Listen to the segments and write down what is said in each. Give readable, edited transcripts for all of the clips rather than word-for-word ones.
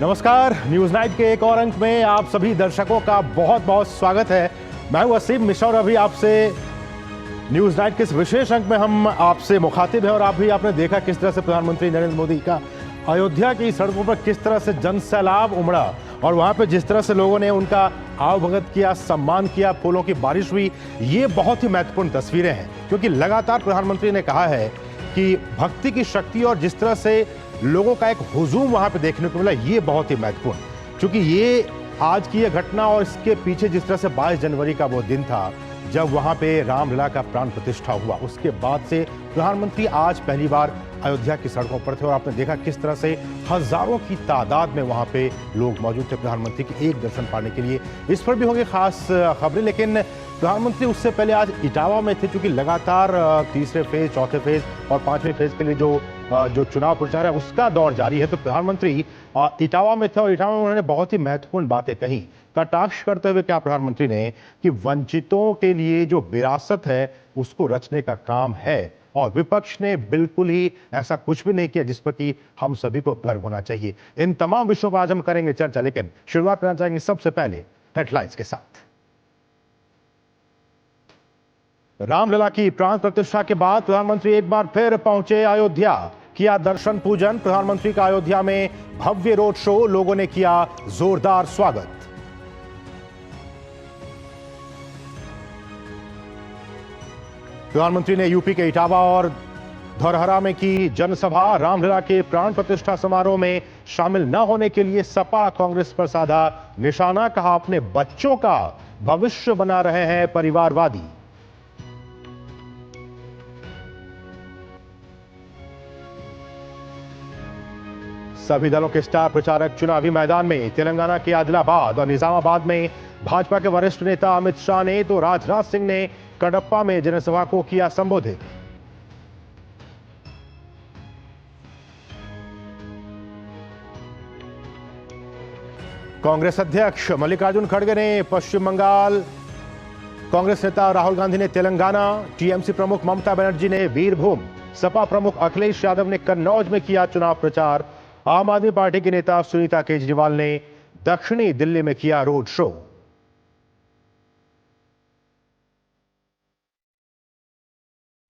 नमस्कार, news night के एक और अंक में आप सभी दर्शकों का बहुत बहुत स्वागत है। मैं हूं वसीम मिश्रा और अभी आपसे न्यूज नाइट के इस विशेष अंक में हम आपसे मुखातिब हैं और आप भी आपने देखा किस तरह से प्रधानमंत्री नरेंद्र मोदी का अयोध्या की सड़कों पर किस तरह से जन सैलाब उमड़ा और वहां पे जिस तरह से लोगों ने उनका आवभगत किया, सम्मान किया, फूलों की बारिश हुई। ये बहुत ही महत्वपूर्ण तस्वीरें हैं क्योंकि लगातार प्रधानमंत्री ने कहा है कि भक्ति की शक्ति और जिस तरह से लोगों का एक हुजूम वहां पे देखने को मिला, ये बहुत ही महत्वपूर्ण, क्योंकि ये आज की ये घटना और इसके पीछे जिस तरह से 22 जनवरी का वो दिन था जब वहां पे रामलला का प्राण प्रतिष्ठा हुआ, उसके बाद से प्रधानमंत्री आज पहली बार अयोध्या की सड़कों पर थे और आपने देखा किस तरह से हजारों की तादाद में वहां पे लोग मौजूद थे प्रधानमंत्री के एक दर्शन पाने के लिए। इस पर भी होंगे खास खबरें, लेकिन प्रधानमंत्री उससे पहले आज इटावा में थे, क्योंकि लगातार तीसरे फेज, चौथे फेज और पांचवें फेज के लिए जो चुनाव प्रचार है उसका दौर जारी है। तो प्रधानमंत्री इटावा में थे और इटावा में उन्होंने बहुत ही महत्वपूर्ण बातें कही। कटाक्ष करते हुए क्या प्रधानमंत्री ने कि वंचितों के लिए जो विरासत है उसको रचने का काम है और विपक्ष ने बिल्कुल ही ऐसा कुछ भी नहीं किया जिस पर कि हम सभी को गर्व होना चाहिए। इन तमाम विषयों पर आज हम करेंगे चर्चा, लेकिन शुरुआत करना चाहेंगे सबसे पहले हेडलाइंस के साथ। रामलला की प्राण प्रतिष्ठा के बाद प्रधानमंत्री एक बार फिर पहुंचे अयोध्या, किया दर्शन पूजन। प्रधानमंत्री का अयोध्या में भव्य रोड शो, लोगों ने किया जोरदार स्वागत। प्रधानमंत्री ने यूपी के इटावा और धौरहरा में की जनसभा। रामलला के प्राण प्रतिष्ठा समारोह में शामिल न होने के लिए सपा कांग्रेस पर साधा निशाना, कहा अपने बच्चों का भविष्य बना रहे हैं परिवारवादी। सभी दलों के स्टार प्रचारक चुनावी मैदान में। तेलंगाना के आदिलाबाद और निजामाबाद में भाजपा के वरिष्ठ नेता अमित शाह ने तो राजनाथ सिंह ने कडप्पा में जनसभा को किया संबोधित। कांग्रेस अध्यक्ष मल्लिकार्जुन खड़गे ने पश्चिम बंगाल, कांग्रेस नेता राहुल गांधी ने तेलंगाना, टीएमसी प्रमुख ममता बनर्जी ने वीरभूम, सपा प्रमुख अखिलेश यादव ने कन्नौज में किया चुनाव प्रचार। आम आदमी पार्टी के नेता सुनीता केजरीवाल ने दक्षिणी दिल्ली में किया रोड शो।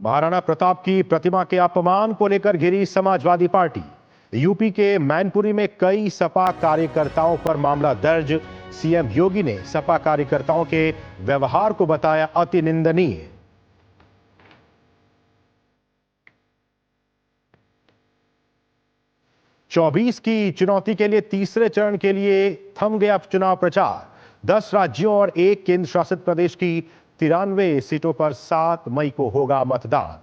महाराणा प्रताप की प्रतिमा के अपमान को लेकर घिरी समाजवादी पार्टी। यूपी के मैनपुरी में कई सपा कार्यकर्ताओं पर मामला दर्ज। सीएम योगी ने सपा कार्यकर्ताओं के व्यवहार को बताया अति निंदनीय। चौबीस की चुनौती के लिए तीसरे चरण के लिए थम गया चुनाव प्रचार। 10 राज्यों और एक केंद्र शासित प्रदेश की 93 सीटों पर 7 मई को होगा मतदान।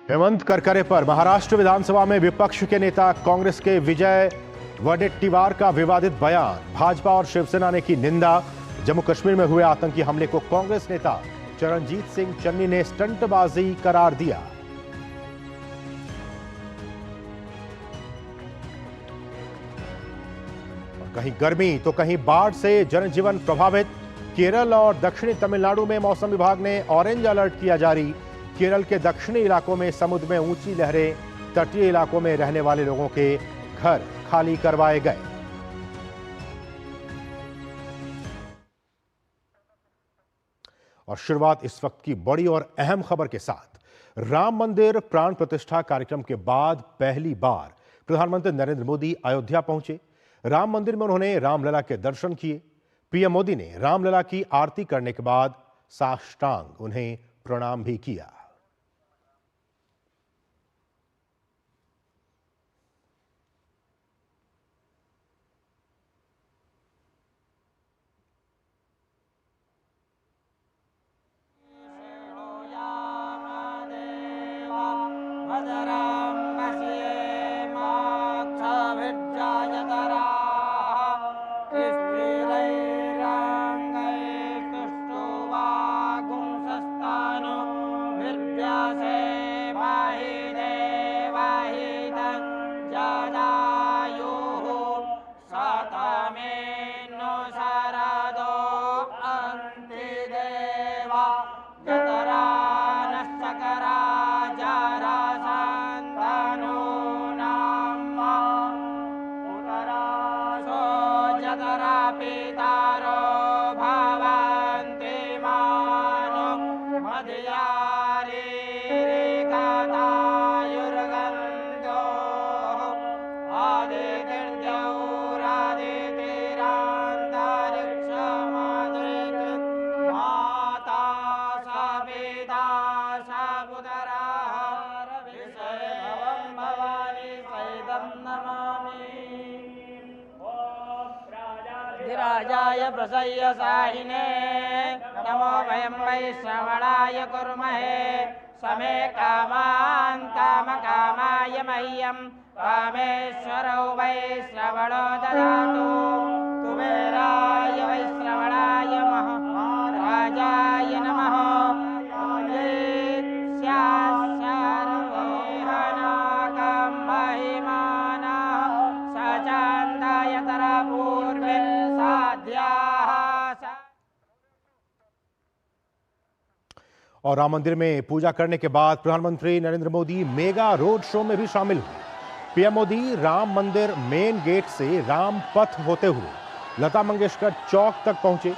हेमंत करकरे पर महाराष्ट्र विधानसभा में विपक्ष के नेता कांग्रेस के विजय वडेट्टीवार का विवादित बयान। भाजपा और शिवसेना ने की निंदा। जम्मू कश्मीर में हुए आतंकी हमले को कांग्रेस नेता चरणजीत सिंह चन्नी ने स्टंटबाजी करार दिया। और कहीं गर्मी तो कहीं बाढ़ से जनजीवन प्रभावित। केरल और दक्षिणी तमिलनाडु में मौसम विभाग ने ऑरेंज अलर्ट किया जारी। केरल के दक्षिणी इलाकों में समुद्र में ऊंची लहरें, तटीय इलाकों में रहने वाले लोगों के घर खाली करवाए गए। और शुरुआत इस वक्त की बड़ी और अहम खबर के साथ। राम मंदिर प्राण प्रतिष्ठा कार्यक्रम के बाद पहली बार प्रधानमंत्री नरेंद्र मोदी अयोध्या पहुंचे। राम मंदिर में उन्होंने रामलला के दर्शन किए। पीएम मोदी ने रामलला की आरती करने के बाद साष्टांग उन्हें प्रणाम भी किया। पितारो भवन्ति मानो मध्यारे रेखातायुर्गन्धो आदित्यौरादितिरान्तरिक्षमादृत् माता स पिता स पुत्रः विषयं भवानी सहितं नमामि। राजाय प्रसह्य साहिने नमो वयं वै श्रवणाय कुर्महे समे कामान् कामकामाय मह्यं कामेश्वरौ वै श्रवणो ददातु कुबेराय वै श्रवणाय महाराजाय नमः सर्वोहनाकं महिमानः सचान्दाय तरपूर्वे और राम मंदिर में पूजा करने के बाद प्रधानमंत्री Narendra Modi mega road show में भी शामिल हुए। पीएम मोदी राम मंदिर मेन गेट से राम पथ होते हुए लता मंगेशकर चौक तक पहुंचे।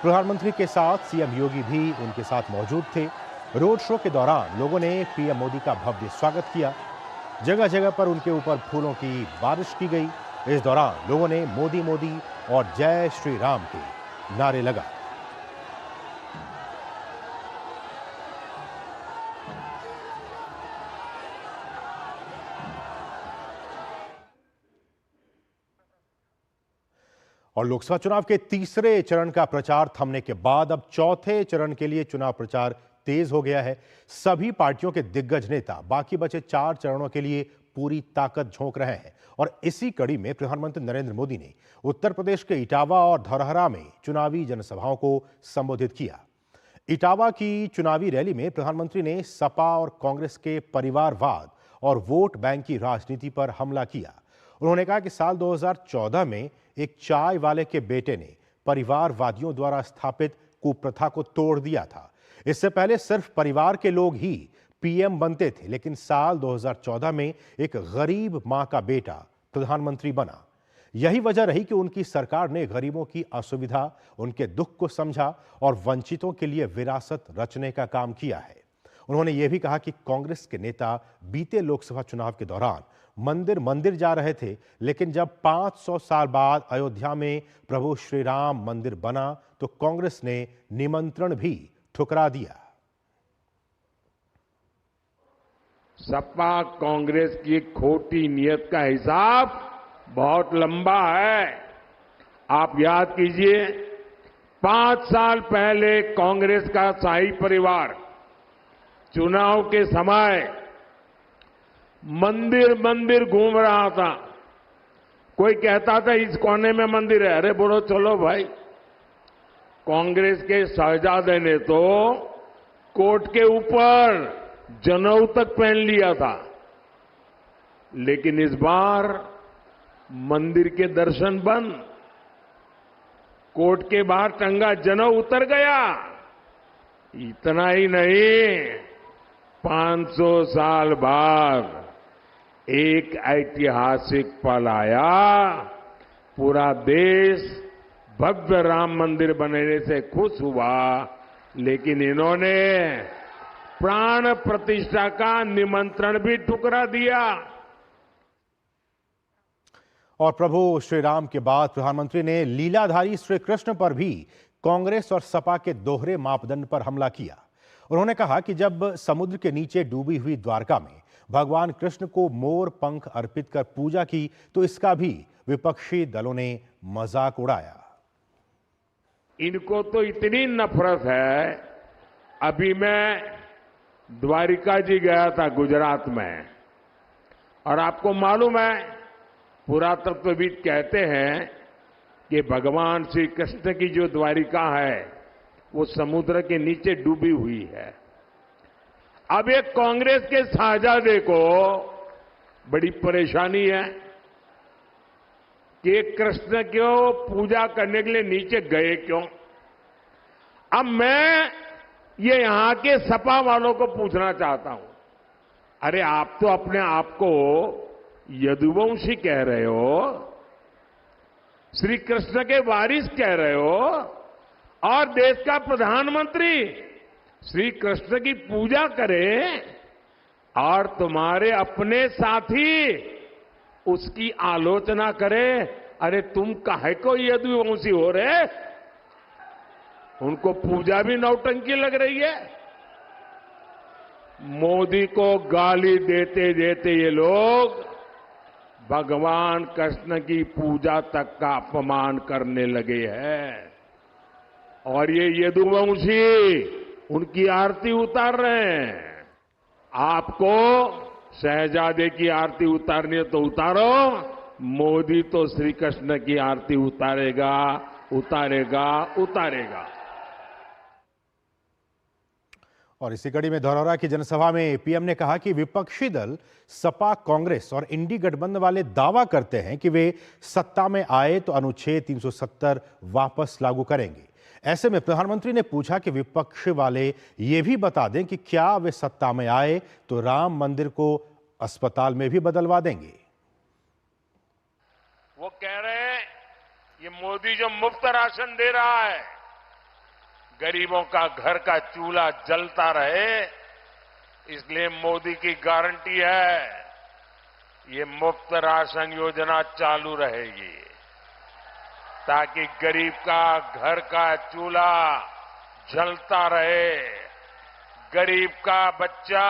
प्रधानमंत्री के साथ सीएम योगी भी उनके साथ मौजूद थे। रोड शो के दौरान लोगों ने पीएम मोदी का भव्य स्वागत किया। जगह जगह पर उनके ऊपर फूलों की बारिश की गई। इस दौरान लोगों ने मोदी मोदी और जय श्री राम के नारे लगाए। और लोकसभा चुनाव के तीसरे चरण का प्रचार थमने के बाद अब चौथे चरण के लिए चुनाव प्रचार तेज हो गया है। सभी पार्टियों के दिग्गज नेता बाकी बचे 4 चरणों के लिए पूरी ताकत झोंक रहे हैं और इसी कड़ी में प्रधानमंत्री नरेंद्र मोदी ने उत्तर प्रदेश के इटावा और धौरहरा में चुनावी जनसभाओं को संबोधित किया। इटावा की चुनावी रैली में प्रधानमंत्री ने सपा और कांग्रेस के परिवारवाद और वोट बैंक की राजनीति पर हमला किया। उन्होंने कहा कि साल 2014 में एक चाय वाले के बेटे ने परिवारवादियों द्वारा स्थापित कुप्रथा को तोड़ दिया था। इससे पहले सिर्फ परिवार के लोग ही पीएम बनते थे, लेकिन साल 2014 में एक गरीब मां का बेटा प्रधानमंत्री बना। यही वजह रही कि उनकी सरकार ने गरीबों की असुविधा, उनके दुख को समझा और वंचितों के लिए विरासत रचने का काम किया है। उन्होंने यह भी कहा कि कांग्रेस के नेता बीते लोकसभा चुनाव के दौरान मंदिर मंदिर जा रहे थे, लेकिन जब 500 साल बाद अयोध्या में प्रभु श्री राम मंदिर बना तो कांग्रेस ने निमंत्रण भी ठुकरा दिया। सपा कांग्रेस की खोटी नीयत का हिसाब बहुत लंबा है। आप याद कीजिए, 5 साल पहले कांग्रेस का शाही परिवार चुनाव के समय मंदिर मंदिर घूम रहा था। कोई कहता था इस कोने में मंदिर है, अरे बोलो चलो भाई। कांग्रेस के शहजादे ने तो कोट के ऊपर जनेऊ तक पहन लिया था, लेकिन इस बार मंदिर के दर्शन बंद। कोट के बाहर टंगा जनेऊ उतर गया। इतना ही नहीं, 500 साल बाद एक ऐतिहासिक पल आया। पूरा देश भव्य राम मंदिर बनने से खुश हुआ, लेकिन इन्होंने प्राण प्रतिष्ठा का निमंत्रण भी ठुकरा दिया। और प्रभु श्री राम के बाद प्रधानमंत्री ने लीलाधारी श्री कृष्ण पर भी कांग्रेस और सपा के दोहरे मापदंड पर हमला किया। उन्होंने कहा कि जब समुद्र के नीचे डूबी हुई द्वारका में भगवान कृष्ण को मोर पंख अर्पित कर पूजा की तो इसका भी विपक्षी दलों ने मजाक उड़ाया। इनको तो इतनी नफरत है। अभी मैं द्वारिका जी गया था गुजरात में, और आपको मालूम है पुरातत्वविद कहते हैं कि भगवान श्री कृष्ण की जो द्वारिका है वो समुद्र के नीचे डूबी हुई है। अब एक कांग्रेस के शहजादे को बड़ी परेशानी है कि कृष्ण क्यों पूजा करने के लिए नीचे गए क्यों। अब मैं ये यहां के सपा वालों को पूछना चाहता हूं, अरे आप तो अपने आप को यदुवंशी कह रहे हो, श्री कृष्ण के वारिस कह रहे हो और देश का प्रधानमंत्री श्री कृष्ण की पूजा करे और तुम्हारे अपने साथी उसकी आलोचना करे। अरे तुम काहे को यदुवंशी हो रहे? उनको पूजा भी नौटंकी लग रही है। मोदी को गाली देते देते ये लोग भगवान कृष्ण की पूजा तक का अपमान करने लगे हैं और ये यदुवंशी उनकी आरती उतार रहे हैं। आपको शहजादे की आरती उतारनी है तो उतारो, मोदी तो श्री कृष्ण की आरती उतारेगा उतारेगा उतारेगा। और इसी कड़ी में धरौरा की जनसभा में पीएम ने कहा कि विपक्षी दल सपा, कांग्रेस और इंडी गठबंधन वाले दावा करते हैं कि वे सत्ता में आए तो अनुच्छेद 370 वापस लागू करेंगे। ऐसे में प्रधानमंत्री ने पूछा कि विपक्ष वाले ये भी बता दें कि क्या वे सत्ता में आए तो राम मंदिर को अस्पताल में भी बदलवा देंगे। वो कह रहे हैं ये मोदी जो मुफ्त राशन दे रहा है, गरीबों का घर का चूल्हा जलता रहे, इसलिए मोदी की गारंटी है ये मुफ्त राशन योजना चालू रहेगी ताकि गरीब का घर का चूल्हा जलता रहे, गरीब का बच्चा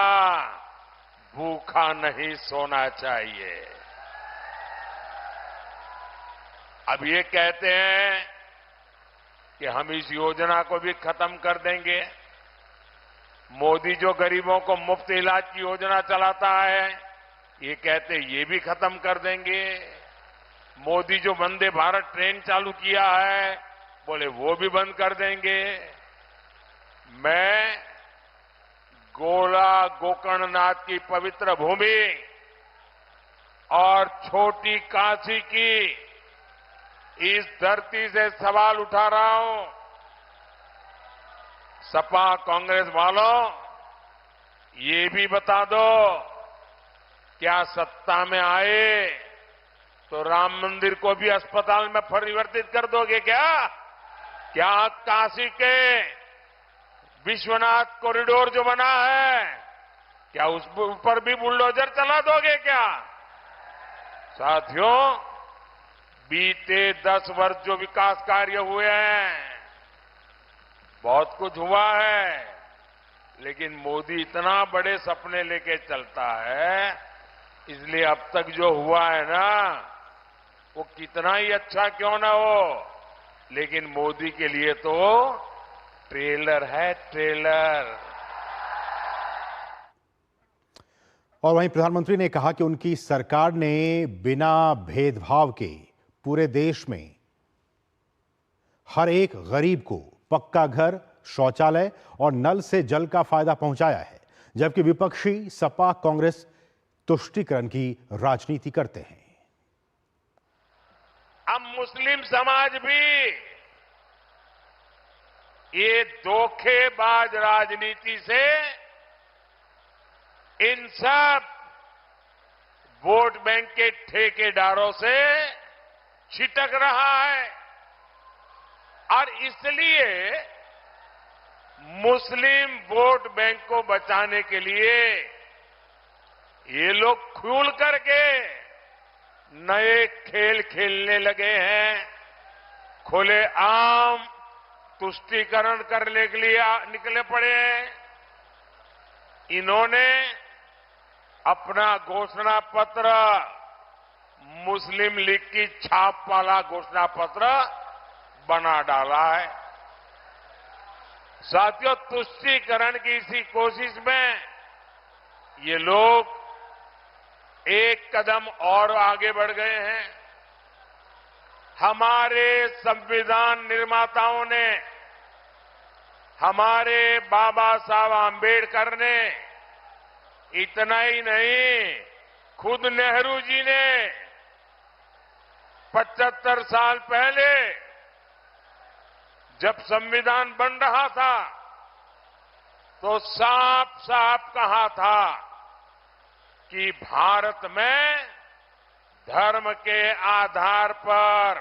भूखा नहीं सोना चाहिए। अब ये कहते हैं कि हम इस योजना को भी खत्म कर देंगे। मोदी जो गरीबों को मुफ्त इलाज की योजना चलाता है, ये कहते ये भी खत्म कर देंगे। मोदी जो वंदे भारत ट्रेन चालू किया है, बोले वो भी बंद कर देंगे। मैं गोला गोकर्णनाथ की पवित्र भूमि और छोटी काशी की इस धरती से सवाल उठा रहा हूं। सपा कांग्रेस वालों, ये भी बता दो, क्या सत्ता में आए तो राम मंदिर को भी अस्पताल में परिवर्तित कर दोगे क्या? क्या काशी के विश्वनाथ कॉरिडोर जो बना है, क्या उस ऊपर भी बुलडोजर चला दोगे क्या? साथियों, बीते 10 वर्ष जो विकास कार्य हुए हैं, बहुत कुछ हुआ है, लेकिन मोदी इतना बड़े सपने लेके चलता है, इसलिए अब तक जो हुआ है ना, वो कितना ही अच्छा क्यों ना हो, लेकिन मोदी के लिए तो ट्रेलर है, ट्रेलर। और वहीं प्रधानमंत्री ने कहा कि उनकी सरकार ने बिना भेदभाव के पूरे देश में हर एक गरीब को पक्का घर, शौचालय और नल से जल का फायदा पहुंचाया है, जबकि विपक्षी सपा कांग्रेस तुष्टीकरण की राजनीति करते हैं। अब मुस्लिम समाज भी ये धोखेबाज राजनीति से इन सब वोट बैंक के ठेकेदारों से छिटक रहा है और इसलिए मुस्लिम वोट बैंक को बचाने के लिए ये लोग खुल करके नए खेल खेलने लगे हैं। खुले आम तुष्टीकरण करने के लिए निकले पड़े हैं। इन्होंने अपना घोषणा पत्र मुस्लिम लीग की छाप वाला घोषणा पत्र बना डाला है। साथियों, तुष्टीकरण की इसी कोशिश में ये लोग एक कदम और आगे बढ़ गए हैं। हमारे संविधान निर्माताओं ने, हमारे बाबा साहब आंबेडकर ने, इतना ही नहीं, खुद नेहरू जी ने 75 साल पहले जब संविधान बन रहा था तो साफ साफ कहा था कि भारत में धर्म के आधार पर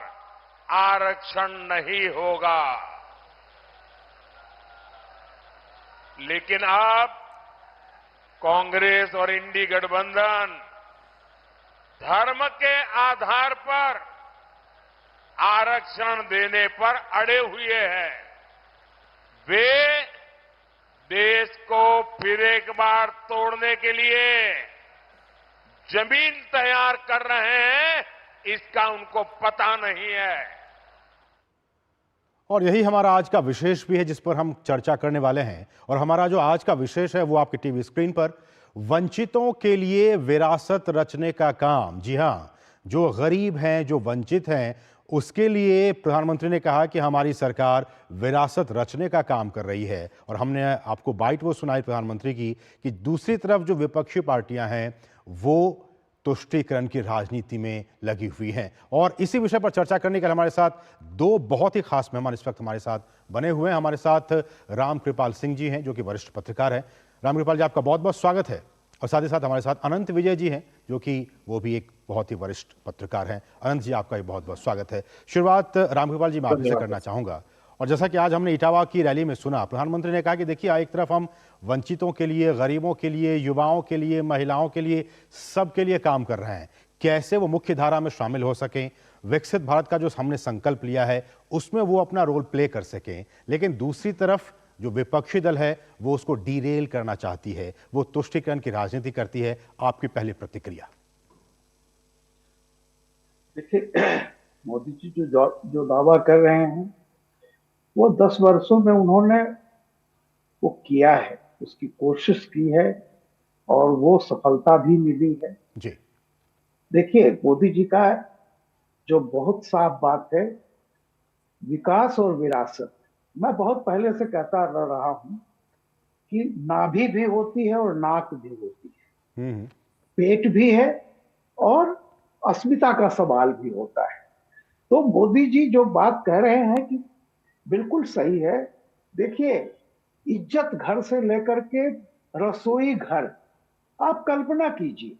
आरक्षण नहीं होगा। लेकिन अब कांग्रेस और इंडी गठबंधन धर्म के आधार पर आरक्षण देने पर अड़े हुए हैं। वे देश को फिर एक बार तोड़ने के लिए जमीन तैयार कर रहे हैं, इसका उनको पता नहीं है। और यही हमारा आज का विशेष भी है जिस पर हम चर्चा करने वाले हैं। और हमारा जो आज का विशेष है वो आपकी टीवी स्क्रीन पर, वंचितों के लिए विरासत रचने का काम। जी हां, जो गरीब हैं, जो वंचित हैं, उसके लिए प्रधानमंत्री ने कहा कि हमारी सरकार विरासत रचने का काम कर रही है। और हमने आपको बाइट वो सुनाई प्रधानमंत्री की कि दूसरी तरफ जो विपक्षी पार्टियां हैं वो तुष्टीकरण की राजनीति में लगी हुई हैं। और इसी विषय पर चर्चा करने के लिए हमारे साथ दो बहुत ही खास मेहमान इस वक्त हमारे साथ बने हुए हैं। हमारे साथ रामकृपाल सिंह जी हैं जो कि वरिष्ठ पत्रकार हैं। रामकृपाल जी, आपका बहुत बहुत स्वागत है। और साथ ही साथ हमारे साथ अनंत विजय जी हैं जो कि वो भी एक बहुत ही वरिष्ठ पत्रकार हैं। अनंत जी, आपका भी बहुत बहुत स्वागत है। शुरुआत रामकृपाल जी मैं आपसे करना चाहूंगा। और जैसा कि आज हमने इटावा की रैली में सुना, प्रधानमंत्री ने कहा कि देखिए एक तरफ हम वंचितों के लिए, गरीबों के लिए, युवाओं के लिए, महिलाओं के लिए, सबके लिए काम कर रहे हैं। कैसे वो मुख्य धारा में शामिल हो सकें, विकसित भारत का जो हमने संकल्प लिया है उसमें वो अपना रोल प्ले कर सकें। लेकिन दूसरी तरफ जो विपक्षी दल है वो उसको डीरेल करना चाहती है, वो तुष्टीकरण की राजनीति करती है। आपकी पहली प्रतिक्रिया? देखिए, मोदी जी जो दावा कर रहे हैं वो 10 वर्षों में उन्होंने वो किया है, उसकी कोशिश की है और वो सफलता भी मिली है जी। देखिए, मोदी जी का जो बहुत साफ बात है, विकास और विरासत। मैं बहुत पहले से कहता रहा हूं कि नाभि भी होती है और नाक भी होती है, पेट भी है और अस्मिता का सवाल भी होता है। तो मोदी जी जो बात कह रहे हैं कि बिल्कुल सही है। देखिए, इज्जत घर से लेकर के रसोई घर, आप कल्पना कीजिए,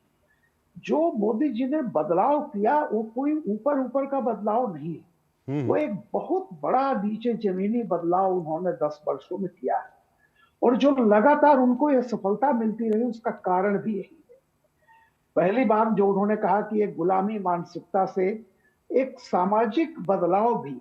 जो मोदी जी ने बदलाव किया वो कोई ऊपर ऊपर का बदलाव नहीं है, वो एक बहुत बड़ा नीचे जमीनी बदलाव उन्होंने 10 वर्षों में किया है। और जो लगातार उनको ये सफलता मिलती रही उसका कारण भी यही है। पहली बार जो उन्होंने कहा कि एक गुलामी मानसिकता से एक सामाजिक बदलाव भी,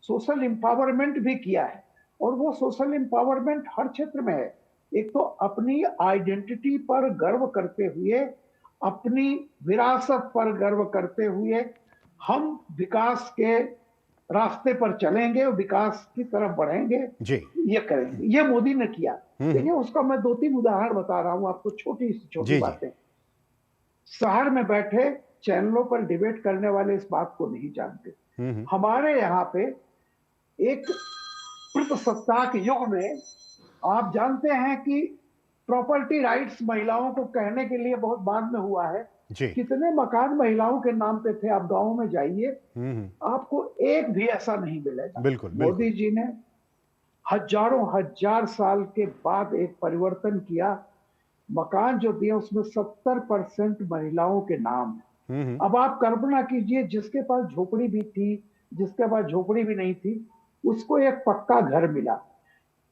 सोशल एम्पावरमेंट भी किया है। और वो सोशल एम्पावरमेंट हर क्षेत्र में है। एक तो अपनी आइडेंटिटी पर गर्व करते हुए, अपनी विरासत पर गर्व करते हुए हम विकास के रास्ते पर चलेंगे और विकास की तरफ बढ़ेंगे जी। ये करेंगे, ये मोदी ने किया। देखिए, उसका मैं 2-3 उदाहरण बता रहा हूं आपको, छोटी सी छोटी बातें। शहर में बैठे चैनलों पर डिबेट करने वाले इस बात को नहीं जानते। हमारे यहाँ पे एक प्रजासत्ताक युग में आप जानते हैं कि प्रॉपर्टी राइट्स महिलाओं को कहने के लिए बहुत बाद में हुआ है। कितने मकान महिलाओं के नाम पे थे, आप गांव में जाइए, आपको एक भी ऐसा नहीं मिलेगा। बिल्कुल, मोदी जी ने हजारों हजार साल के बाद एक परिवर्तन किया। मकान जो दिए उसमें 70% महिलाओं के नाम है। अब आप कल्पना कीजिए, जिसके पास झोपड़ी भी थी, जिसके पास झोपड़ी भी नहीं थी, उसको एक पक्का घर मिला।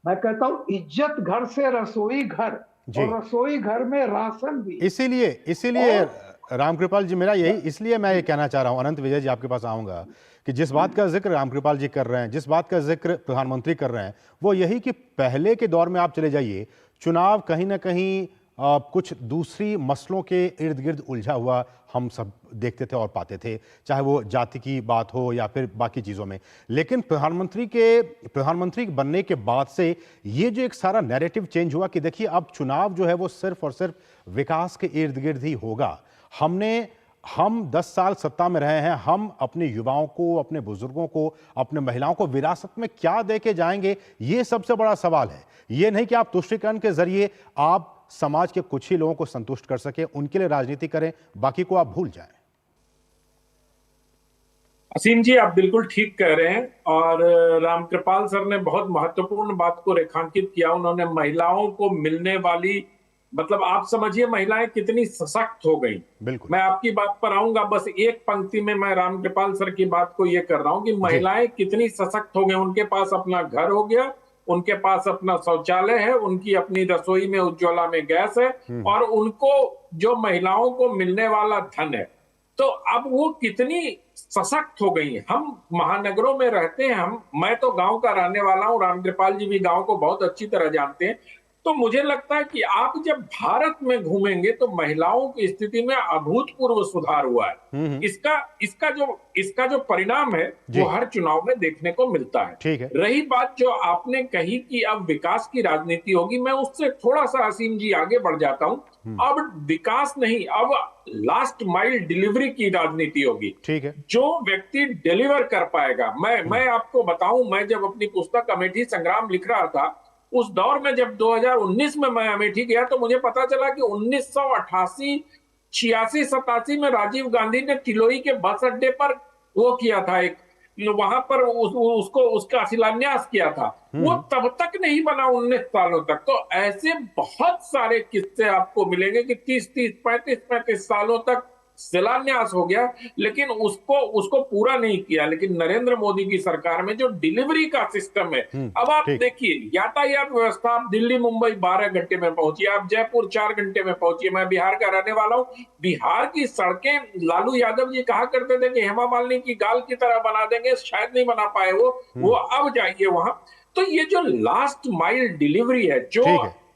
मैं कहता हूं, इज्जत घर से रसोई घर, और रसोई घर में राशन भी। इसीलिए रामकृपाल जी, मेरा यही, इसलिए मैं ये कहना चाह रहा हूं, अनंत विजय जी आपके पास आऊंगा, कि जिस बात का जिक्र रामकृपाल जी कर रहे हैं, जिस बात का जिक्र प्रधानमंत्री कर रहे हैं, वो यही कि पहले के दौर में आप चले जाइए, चुनाव कहीं ना कहीं कुछ दूसरी मसलों के इर्द गिर्द उलझा हुआ हम सब देखते थे और पाते थे, चाहे वो जाति की बात हो या फिर बाकी चीज़ों में। लेकिन प्रधानमंत्री बनने के बाद से ये जो एक सारा नैरेटिव चेंज हुआ कि देखिए अब चुनाव जो है वो सिर्फ और सिर्फ विकास के इर्द गिर्द ही होगा। हम 10 साल सत्ता में रहे हैं, हम अपने युवाओं को, अपने बुजुर्गों को, अपने महिलाओं को विरासत में क्या दे के जाएंगे, ये सबसे बड़ा सवाल है। ये नहीं कि आप तुष्टीकरण के जरिए आप समाज के कुछ ही लोगों को संतुष्ट कर सके, उनके लिए राजनीति करें, बाकी को आप भूल जाएं। असीम जी, आप बिल्कुल ठीक कह रहे हैं। और रामकृपाल सर ने बहुत महत्वपूर्ण बात को रेखांकित किया। उन्होंने महिलाओं को मिलने वाली मतलब आप समझिए महिलाएं कितनी सशक्त हो गई। बिल्कुल मैं आपकी बात पर आऊंगा, बस एक पंक्ति में मैं रामकृपाल सर की बात को ये कर रहा हूं कि जी। महिलाएं कितनी सशक्त हो गई। उनके पास अपना घर हो गया, उनके पास अपना शौचालय है, उनकी अपनी रसोई में उज्ज्वला में गैस है, और उनको जो महिलाओं को मिलने वाला धन है, तो अब वो कितनी सशक्त हो गई हैं। हम महानगरों में रहते हैं, मैं तो गांव का रहने वाला हूं, रामकृपाल जी भी गांव को बहुत अच्छी तरह जानते हैं। तो मुझे लगता है कि आप जब भारत में घूमेंगे तो महिलाओं की स्थिति में अभूतपूर्व सुधार हुआ है। इसका जो परिणाम है जी। वो हर चुनाव में देखने को मिलता है। ठीक है। रही बात जो आपने कही कि अब विकास की राजनीति होगी, मैं उससे थोड़ा सा असीम जी आगे बढ़ जाता हूं। अब विकास नहीं, अब लास्ट माइल डिलीवरी की राजनीति होगी। ठीक है। जो व्यक्ति डिलीवर कर पाएगा। मैं आपको बताऊं, मैं जब अपनी पुस्तक अमेठी संग्राम लिख रहा था, उस दौर में जब 2019 में मैं अमेठी गया तो मुझे पता चला कि 1988, 86, 87 में राजीव गांधी ने तिलोई के बस अड्डे पर वो किया था, एक वहां पर उसका शिलान्यास किया था। वो तब तक नहीं बना 19 सालों तक। तो ऐसे बहुत सारे किस्से आपको मिलेंगे कि 30-30, 35-35 सालों तक शिलान्यास हो गया, लेकिन उसको पूरा नहीं किया। लेकिन नरेंद्र मोदी की सरकार में जो डिलीवरी का सिस्टम है, अब आप देखिए यातायात व्यवस्था, आप दिल्ली मुंबई 12 घंटे में पहुंचिए, आप जयपुर 4 घंटे में पहुंचिए। मैं बिहार का रहने वाला हूं, बिहार की सड़कें लालू यादव जी कहा करते थे कि हेमा मालिनी की गाल की तरह बना देंगे, शायद नहीं बना पाए वो अब जाइए वहां। तो ये जो लास्ट माइल डिलीवरी है, जो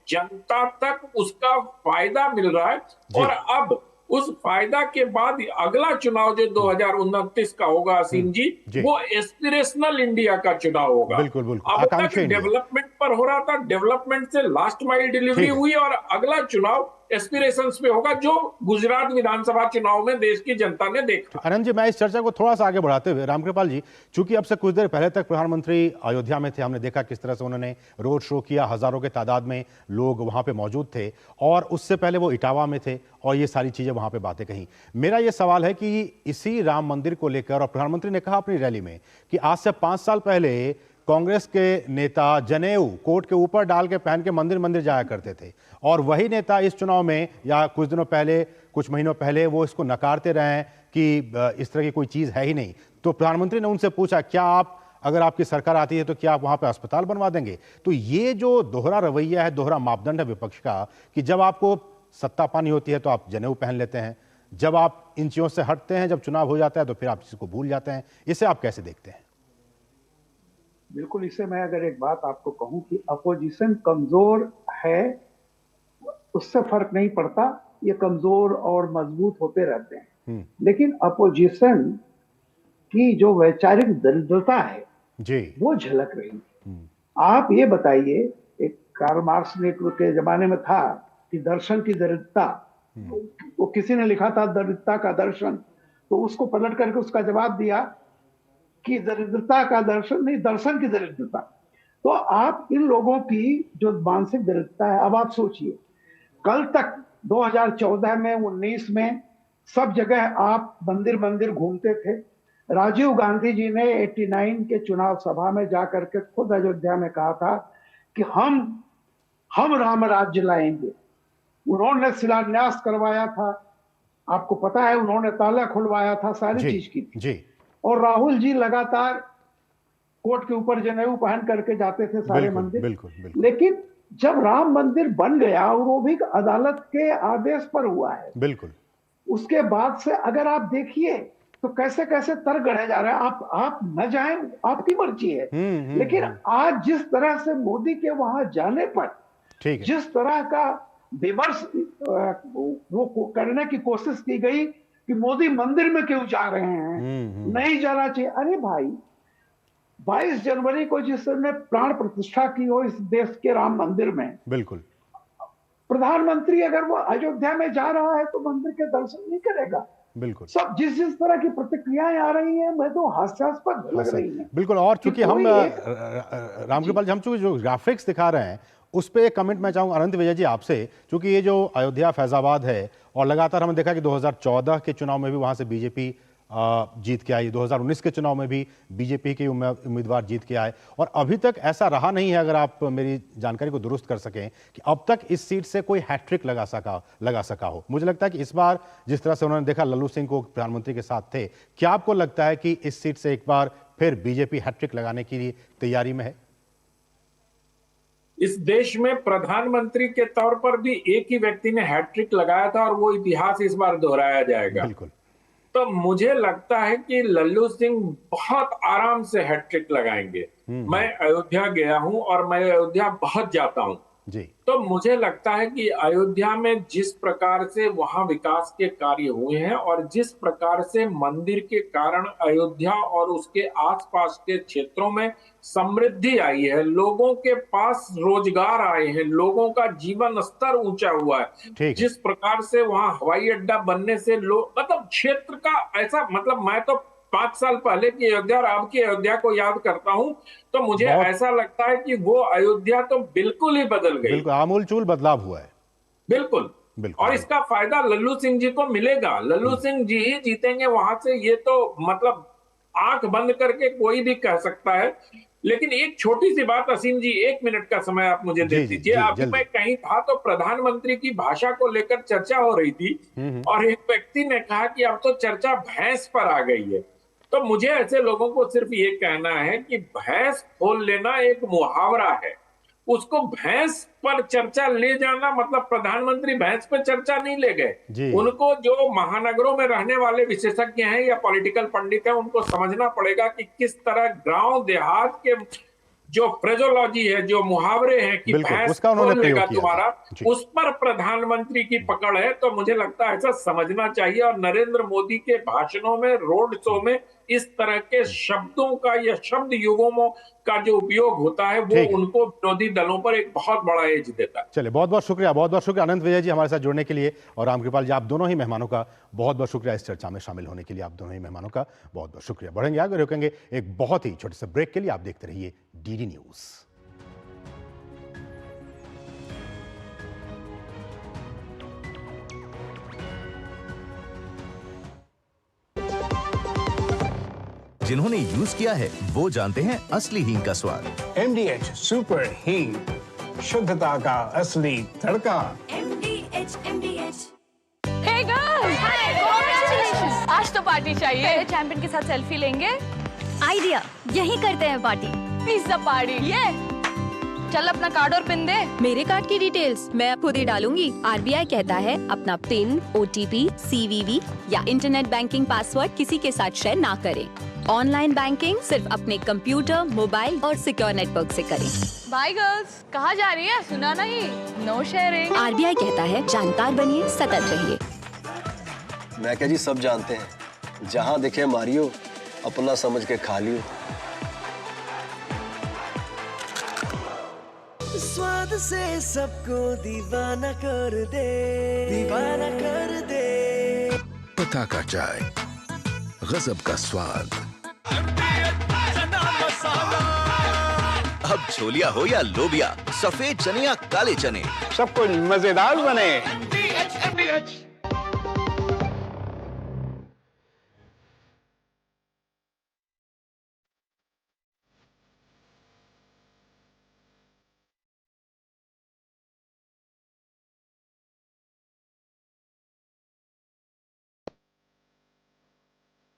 जनता तक उसका फायदा मिल रहा है, और अब उस फायदा के बाद अगला चुनाव जो 2029 का होगा असीम जी, वो एस्पिरेशनल इंडिया का चुनाव होगा। बिल्कुल बिल्कुल। अब तक डेवलपमेंट पर हो रहा था, डेवलपमेंट से लास्ट माइल डिलीवरी हुई, और अगला चुनाव एस्पिरेशंस पे होगा, जो गुजरात विधानसभा चुनाव में देश की जनता ने देखा। आनंद जी, मैं इस चर्चा को थोड़ा सा आगे बढ़ाते हुए, रामकृपाल जी, चूंकि अब से कुछ देर पहले तक प्रधानमंत्री अयोध्या में थे, हमने देखा किस तरह से उन्होंने रोड शो किया, हजारों के तादाद में लोग वहां पे मौजूद थे, और उससे पहले वो इटावा में थे और ये सारी चीजें वहां पे बातें कही। मेरा ये सवाल है कि इसी राम मंदिर को लेकर, और प्रधानमंत्री ने कहा अपनी रैली में कि आज से 5 साल पहले कांग्रेस के नेता जनेऊ कोट के ऊपर डाल के पहन के मंदिर मंदिर जाया करते थे, और वही नेता इस चुनाव में या कुछ दिनों पहले, कुछ महीनों पहले वो इसको नकारते रहे कि इस तरह की कोई चीज है ही नहीं। तो प्रधानमंत्री ने उनसे पूछा, क्या आप, अगर आपकी सरकार आती है तो क्या आप वहां पे अस्पताल बनवा देंगे? तो ये जो दोहरा रवैया है, दोहरा मापदंड है विपक्ष का, कि जब आपको सत्ता पानी होती है तो आप जनेऊ पहन लेते हैं, जब आप इन चीजों से हटते हैं, जब चुनाव हो जाता है तो फिर आप इसको भूल जाते हैं। इसे आप कैसे देखते हैं? बिल्कुल, इससे मैं अगर एक बात आपको कहूं कि अपोजिशन कमजोर है, उससे फर्क नहीं पड़ता, ये कमजोर और मजबूत होते रहते हैं। लेकिन अपोजिशन की जो वैचारिक दरिद्रता है जी, वो झलक रही है। आप ये बताइए, एक कार्ल मार्क्स ने के जमाने में था कि दर्शन की दरिद्रता, वो किसी ने लिखा था दरिद्रता का दर्शन, तो उसको पलट करके उसका जवाब दिया कि दरिद्रता का दर्शन नहीं, दर्शन की दरिद्रता। तो आप इन लोगों की जो मानसिक दरिद्रता है, अब आप सोचिए, कल तक 2014 में, 19 में सब जगह आप मंदिर मंदिर घूमते थे। राजीव गांधी जी ने 89 के चुनाव सभा में जाकर के खुद अयोध्या में कहा था कि हम राम राज्य लाएंगे। उन्होंने शिलान्यास करवाया था, आपको पता है, उन्होंने ताला खुलवाया था, सारी चीज की थी। और राहुल जी लगातार कोट के ऊपर जनेऊ पहन करके जाते थे सारे मंदिर। बिल्कुल। लेकिन जब राम मंदिर बन गया, और वो भी अदालत के आदेश पर हुआ है, बिल्कुल, उसके बाद से अगर आप देखिए तो कैसे कैसे तर्क गढ़े जा रहे हैं। आप न जाएं, आपकी मर्जी है, लेकिन आज जिस तरह से मोदी के वहां जाने पर जिस तरह का विमर्श वो करने की कोशिश की गई कि मोदी मंदिर में क्यों जा रहे हैं, नहीं जाना चाहिए। अरे भाई, 22 जनवरी को जिसने प्राण प्रतिष्ठा की हो इस देश के राम मंदिर में, बिल्कुल, प्रधानमंत्री अगर वो अयोध्या में जा रहा है तो मंदिर के दर्शन नहीं करेगा। बिल्कुल, सब जिस तरह की प्रतिक्रियाएं आ रही हैं, मैं तो हास्यास्पद लग रही हैं। बिल्कुल, और चूंकि हम रामकृपाल जी, हम चूंकि जो ग्राफिक्स दिखा रहे हैं उस पर एक कमेंट मैं चाहूंगा अनंत विजय जी आपसे, क्योंकि ये जो अयोध्या फैजाबाद है, और लगातार हमने देखा कि 2014 के चुनाव में भी वहां से बीजेपी जीत के आई। 2019 के चुनाव में भी बीजेपी के उम्मीदवार जीत के आए और अभी तक ऐसा रहा नहीं है, अगर आप मेरी जानकारी को दुरुस्त कर सकें, कि अब तक इस सीट से कोई हैट्रिक लगा सका हो। मुझे लगता है कि इस बार जिस तरह से उन्होंने देखा लल्लू सिंह को प्रधानमंत्री के साथ थे, क्या आपको लगता है कि इस सीट से एक बार फिर बीजेपी हैट्रिक लगाने की तैयारी में है? इस देश में प्रधानमंत्री के तौर पर भी एक ही व्यक्ति ने हैट्रिक लगाया था और वो इतिहास इस बार दोहराया जाएगा। बिल्कुल। तो मुझे लगता है कि लल्लू सिंह बहुत आराम से हैट्रिक लगाएंगे। मैं अयोध्या गया हूं और मैं अयोध्या बहुत जाता हूं जी। तो मुझे लगता है कि अयोध्या में जिस प्रकार से वहां विकास के कार्य हुए हैं और जिस प्रकार से मंदिर के कारण अयोध्या और उसके आसपास के क्षेत्रों में समृद्धि आई है, लोगों के पास रोजगार आए हैं, लोगों का जीवन स्तर ऊंचा हुआ है, जिस प्रकार से वहां हवाई अड्डा बनने से लोग मतलब क्षेत्र का ऐसा मतलब मैं तो 5 साल पहले की अयोध्या और अब की अयोध्या को याद करता हूं तो मुझे ऐसा लगता है कि वो अयोध्या तो बिल्कुल ही बदल गई। बिल्कुल आमूलचूल बदलाव हुआ है। बिल्कुल। और इसका फायदा लल्लू सिंह जी को मिलेगा। लल्लू सिंह जी ही जीतेंगे वहां से, ये तो मतलब आंख बंद करके कोई भी कह सकता है। लेकिन एक छोटी सी बात असीम जी, 1 मिनट का समय आप मुझे दे दीजिए। अभी मैं कहीं था तो प्रधानमंत्री की भाषा को लेकर चर्चा हो रही थी और एक व्यक्ति ने कहा कि अब तो चर्चा भैंस पर आ गई है। तो मुझे ऐसे लोगों को सिर्फ ये कहना है कि भैंस खोल लेना एक मुहावरा है, उसको भैंस पर चर्चा ले जाना मतलब प्रधानमंत्री भैंस पर चर्चा नहीं ले गए। उनको जो महानगरों में रहने वाले विशेषज्ञ हैं या पॉलिटिकल पंडित हैं उनको समझना पड़ेगा कि किस तरह गांव देहात के जो फ्रेजोलॉजी है, जो मुहावरे हैं कि भैंस खोल लेगा तुम्हारा, उस पर प्रधानमंत्री की पकड़ है। तो मुझे लगता है ऐसा समझना चाहिए और नरेंद्र मोदी के भाषणों में, रोड शो में इस तरह के शब्दों का या शब्द युगों का जो उपयोग होता है वो उनको विरोधी दलों पर एक बहुत बड़ा एज देता है। चलिए, बहुत बहुत शुक्रिया अनंत विजय जी हमारे साथ जुड़ने के लिए और रामकृपाल जी, आप दोनों ही मेहमानों का बहुत बहुत शुक्रिया इस चर्चा में शामिल होने के लिए। आप दोनों ही मेहमानों का बहुत बहुत शुक्रिया। बढ़ेंगे आगे, रुकेंगे एक बहुत ही छोटे से ब्रेक के लिए। आप देखते रहिए डीडी न्यूज। जिन्होंने यूज किया है वो जानते हैं असली हींग का स्वाद। MDH सुपर हींग, शुद्धता का असली तड़का। MDH Hey girls! Hi! Congratulations! आज तो पार्टी चाहिए। पहले चैंपियन के साथ सेल्फी लेंगे। आइडिया, यही करते हैं पार्टी। Pizza party. ये चल अपना कार्ड और पिन दे। मेरे कार्ड की डिटेल्स मैं खुद ही डालूंगी। RBI कहता है अपना पिन, OTP, CVV या इंटरनेट बैंकिंग पासवर्ड किसी के साथ शेयर ना करें। ऑनलाइन बैंकिंग सिर्फ अपने कंप्यूटर, मोबाइल और सिक्योर नेटवर्क से करें। बाय गर्ल्स, कहाँ जा रही है? सुना नहीं? No sharing. RBI कहता है जानकार बनिए, सतर्क रहिए। मैं क्या जी, सब जानते हैं, जहाँ दिखे मारियो, अपना समझ के खा लियो। स्वाद से सबको दीवाना कर दे, दीवाना कर दे। पता का चाय, गजब का स्वाद। अब छोलिया हो या लोबिया, सफेद चने या काले चने, सब कुछ मजेदार बने।